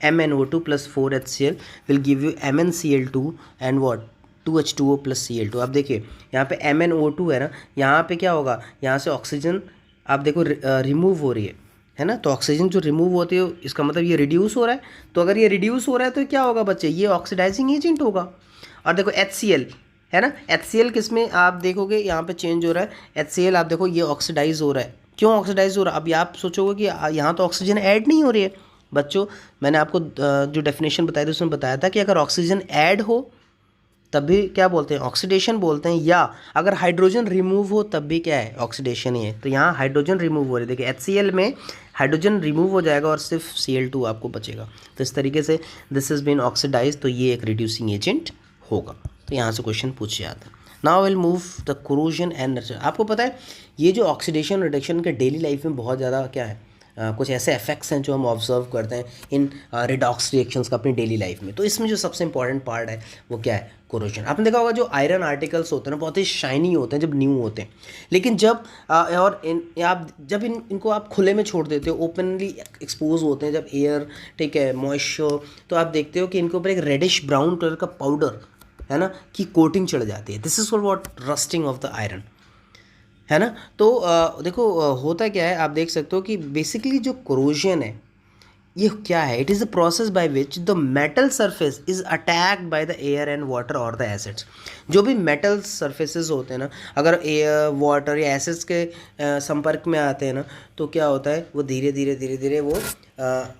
MnO2 plus 4HCl will give you MnCl2 and what 2H2O plus Cl2। आप देखिए यहाँ पे MnO2 है ना, यहाँ पे क्या होगा, यहाँ से ऑक्सीजन आप देखो रिमूव हो रही है ना, तो ऑक्सीजन जो रिमूव होती है इसका मतलब ये रिड्यूस हो रहा है। तो अगर ये रिड्यूस हो रहा है तो क्या होगा बच्चे, ये ऑक्सीडाइजिंग एजेंट होगा। और देखो HCl है ना, HCl किस में आप देखोगे यहाँ पे चेंज हो रहा है, HCl आप देखो ये ऑक्सीडाइज हो रहा है। क्यों ऑक्सीडाइज हो रहा है? अभी आप सोचोगे कि यहाँ तो ऑक्सीजन ऐड नहीं हो रही है। बच्चों मैंने आपको जो डेफिनेशन बताई थी उसमें बताया था कि अगर ऑक्सीजन ऐड हो तब भी क्या बोलते हैं, ऑक्सीडेशन बोलते हैं, या अगर हाइड्रोजन रिमूव हो तब भी क्या है, ऑक्सीडेशन ही है। तो यहाँ हाइड्रोजन रिमूव हो रही है, देखिए HCl में हाइड्रोजन रिमूव हो जाएगा और सिर्फ Cl2 आपको बचेगा। तो इस तरीके से दिस इज बीन ऑक्सीडाइज, तो ये एक रिड्यूसिंग एजेंट होगा। तो यहाँ से क्वेश्चन पूछे जाता है। Now will move the corrosion and nurture. आपको पता है ये जो ऑक्सीडेशन रिडक्शन के डेली लाइफ में बहुत ज़्यादा क्या है, कुछ ऐसे इफेक्ट्स हैं जो हम ऑब्जर्व करते हैं इन रिडॉक्स रिएक्शंस का अपनी डेली लाइफ में। तो इसमें जो सबसे इंपॉर्टेंट पार्ट है वो क्या है, कोरोजन। आपने देखा होगा जो आयरन आर्टिकल्स होते हैं ना बहुत ही शाइनी होते हैं जब न्यू होते हैं, लेकिन जब इनको आप खुले में छोड़ देते हो, ओपनली एक्सपोज होते हैं, जब एयर, ठीक है, मॉइस्चर, तो आप देखते हो कि इनके ऊपर एक रेडिश ब्राउन कलर का पाउडर है ना की कोटिंग चढ़ जाती है। This is for what, rusting of the iron, है ना। तो देखो होता क्या है, आप देख सकते हो कि बेसिकली जो कोरोजन है ये क्या है, it is the process by which the metal surface is attacked by the air and water और द एसिड्स। जो भी मेटल सरफेसेस होते हैं ना, अगर एयर, वाटर या एसिड्स के संपर्क में आते हैं ना, तो क्या होता है वो धीरे धीरे वो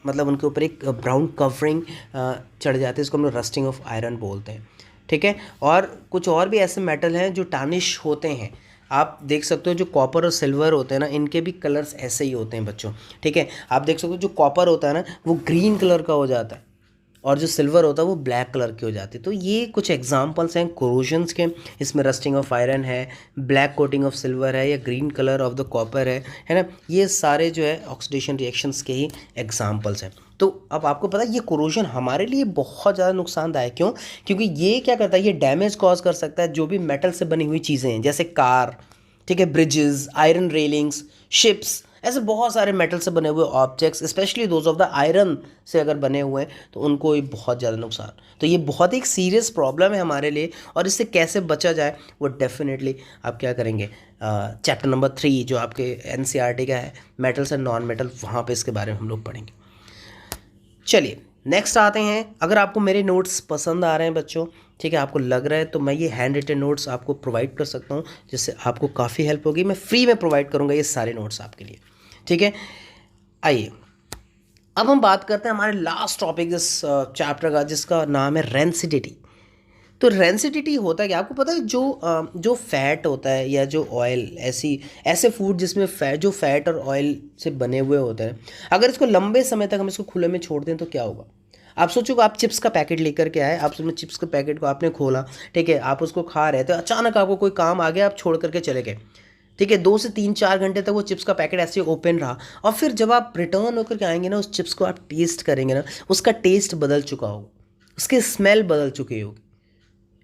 मतलब उनके ऊपर एक ब्राउन कवरिंग चढ़ जाती है, इसको हम लोग रस्टिंग ऑफ आयरन बोलते हैं। ठीक है। और कुछ और भी ऐसे मेटल हैं जो टार्निश होते हैं, आप देख सकते हो जो कॉपर और सिल्वर होते हैं ना, इनके भी कलर्स ऐसे ही होते हैं बच्चों, ठीक है। आप देख सकते हो जो कॉपर होता है ना वो ग्रीन कलर का हो जाता है, और जो सिल्वर होता है वो ब्लैक कलर की हो जाती है। तो ये कुछ एग्जांपल्स हैं कोरोजन्स के, इसमें रस्टिंग ऑफ आयरन है, ब्लैक कोटिंग ऑफ सिल्वर है, या green colour of the copper है ना। ये सारे जो है ऑक्सीडेशन रिएक्शंस के ही एग्जांपल्स हैं। तो अब आपको पता है ये कोरोजन हमारे लिए बहुत ज़्यादा नुकसानदायक क्यों, क्योंकि ये क्या करता है, ये डैमेज कॉज कर सकता है जो भी मेटल से बनी हुई चीज़ें हैं, जैसे कार, ठीक है, ब्रिजेस, आयरन रेलिंग्स, शिप्स, ऐसे बहुत सारे मेटल से बने हुए objects, specially those of the iron से अगर बने हुए हैं तो उनको ये बहुत ज़्यादा नुकसान। तो ये बहुत एक सीरियस प्रॉब्लम है हमारे लिए, और इससे कैसे बचा जाए वो डेफिनेटली आप क्या करेंगे, चैप्टर नंबर 3 जो आपके NCERT का है, मेटल्स एंड नॉन मेटल, वहाँ पे इसके बारे में हम लोग पढ़ेंगे। चलिए नेक्स्ट आते हैं। अगर आपको मेरे नोट्स पसंद आ रहे हैं बच्चों, ठीक है, आपको लग रहा है, तो मैं ये हैंड रिटन नोट्स आपको प्रोवाइड कर सकता हूँ, जिससे आपको काफ़ी हेल्प होगी। मैं फ्री में प्रोवाइड करूँगा ये सारे नोट्स आपके लिए, ठीक है। आइए अब हम बात करते हैं हमारे लास्ट टॉपिक इस चैप्टर का, जिसका नाम है रेंसिडिटी। तो रेंसिडिटी होता है क्या, आपको पता है, जो फैट होता है या जो ऑयल, ऐसे फूड जिसमें जो फैट और ऑयल से बने हुए होते हैं, अगर इसको लंबे समय तक हम इसको खुले में छोड़ दें तो क्या होगा। आप सोचो आप चिप्स का पैकेट लेकर के आए, आप उसमें चिप्स के पैकेट को आपने खोला, ठीक है, आप उसको खा रहे थे, अचानक आपको कोई काम आ गया, आप छोड़ करके चले गए, ठीक है। 2 से 3-4 घंटे तक वो चिप्स का पैकेट ऐसे ओपन रहा, और फिर जब आप रिटर्न होकर के आएंगे ना, उस चिप्स को आप टेस्ट करेंगे ना, उसका टेस्ट बदल चुका होगा, उसकी स्मेल बदल चुकी होगी,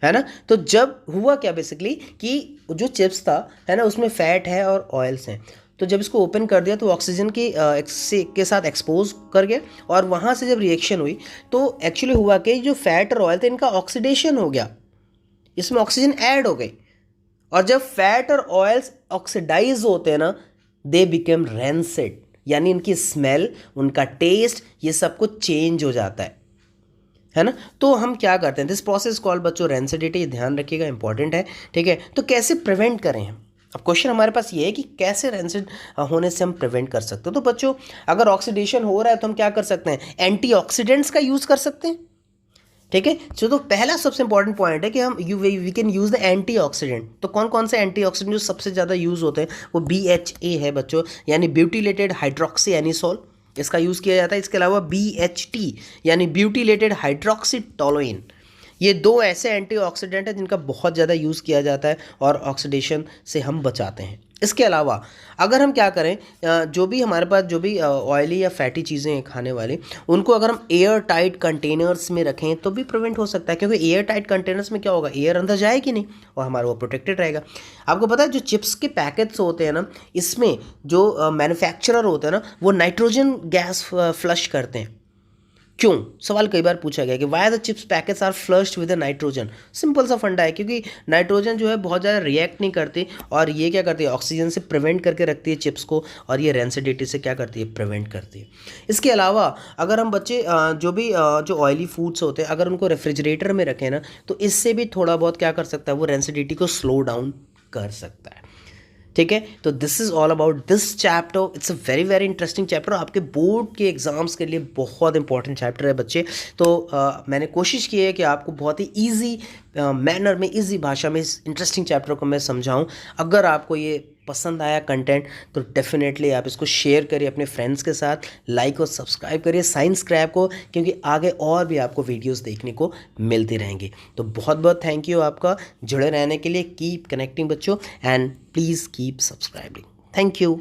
है ना। तो जब हुआ क्या बेसिकली कि जो चिप्स था, है ना, उसमें फैट है और ऑयल्स हैं, तो जब इसको ओपन कर दिया तो ऑक्सीजन के साथ एक्सपोज कर गया, और वहाँ से जब रिएक्शन हुई तो एक्चुअली हुआ कि जो फैट और ऑयल थे इनका ऑक्सीडेशन हो गया, इसमें ऑक्सीजन ऐड हो गई, और जब फैट और ऑयल्स ऑक्सीडाइज होते हैं ना, दे बिकम रेंसिड, यानी इनकी स्मेल, उनका टेस्ट, ये सब कुछ चेंज हो जाता है ना। तो हम क्या करते हैं, दिस प्रोसेस कॉल्ड बच्चों रेंसिडिटी, ध्यान रखिएगा, इंपॉर्टेंट है, ठीक है। तो कैसे प्रिवेंट करें हम, अब क्वेश्चन हमारे पास ये है कि कैसे रेंसिड होने से हम प्रिवेंट कर सकते हैं। तो बच्चों अगर ऑक्सीडेशन हो रहा है तो हम क्या कर सकते हैं, एंटीऑक्सीडेंट्स का यूज़ कर सकते हैं, ठीक है। तो पहला सबसे इंपॉर्टेंट पॉइंट है कि हम we can use the antioxidant. तो कौन कौन से एंटीऑक्सीडेंट जो सबसे ज़्यादा यूज़ होते हैं, वो BHA है बच्चों, यानी ब्यूटिलेटेड हाइड्रोक्सी एनिसोल, इसका यूज़ किया जाता है। इसके अलावा BHT यानी ब्यूटिलेटेड हाइड्रोक्सी टोलुइन, ये 2 ऐसे एंटीऑक्सीडेंट हैं जिनका बहुत ज़्यादा यूज़ किया जाता है और ऑक्सीडेशन से हम बचाते हैं। इसके अलावा अगर हम क्या करें, जो भी हमारे पास जो भी ऑयली या फैटी चीज़ें हैं खाने वाली, उनको अगर हम एयर टाइट कंटेनर्स में रखें तो भी प्रिवेंट हो सकता है, क्योंकि एयर टाइट कंटेनर्स में क्या होगा, एयर अंदर जाएगी नहीं और हमारा वो प्रोटेक्टेड रहेगा। आपको पता है जो चिप्स के पैकेट्स होते हैं ना, इसमें जो मैन्युफैक्चरर होते हैं ना, वो नाइट्रोजन गैस फ्लश करते हैं। क्यों, सवाल कई बार पूछा गया कि why the chips packets are flushed with nitrogen. Simple सा फंडा है, क्योंकि नाइट्रोजन जो है बहुत ज़्यादा रिएक्ट नहीं करती, और ये क्या करती है, ऑक्सीजन से प्रिवेंट करके रखती है चिप्स को, और ये रेंसिडिटी से क्या करती है, प्रिवेंट करती है। इसके अलावा अगर हम बच्चे जो ऑयली फूड्स होते हैं, अगर उनको रेफ्रिजरेटर में रखें ना, तो इससे भी थोड़ा बहुत क्या कर सकता है, वो रेंसिडिटी को स्लो डाउन कर सकता है, ठीक है। तो this is all about this chapter, it's a very very interesting chapter, आपके बोर्ड के एग्जाम्स के लिए बहुत इंपॉर्टेंट चैप्टर है बच्चे। तो मैंने कोशिश की है कि आपको बहुत ही ईजी मैनर में, ईजी भाषा में इस इंटरेस्टिंग चैप्टर को मैं समझाऊं। अगर आपको ये पसंद आया कंटेंट तो डेफिनेटली आप इसको शेयर करिए अपने फ्रेंड्स के साथ, लाइक और सब्सक्राइब करिए साइंस क्रैब को, क्योंकि आगे और भी आपको वीडियोस देखने को मिलती रहेंगी। तो बहुत बहुत थैंक यू आपका जुड़े रहने के लिए। कीप कनेक्टिंग बच्चों, and please keep subscribing. Thank you.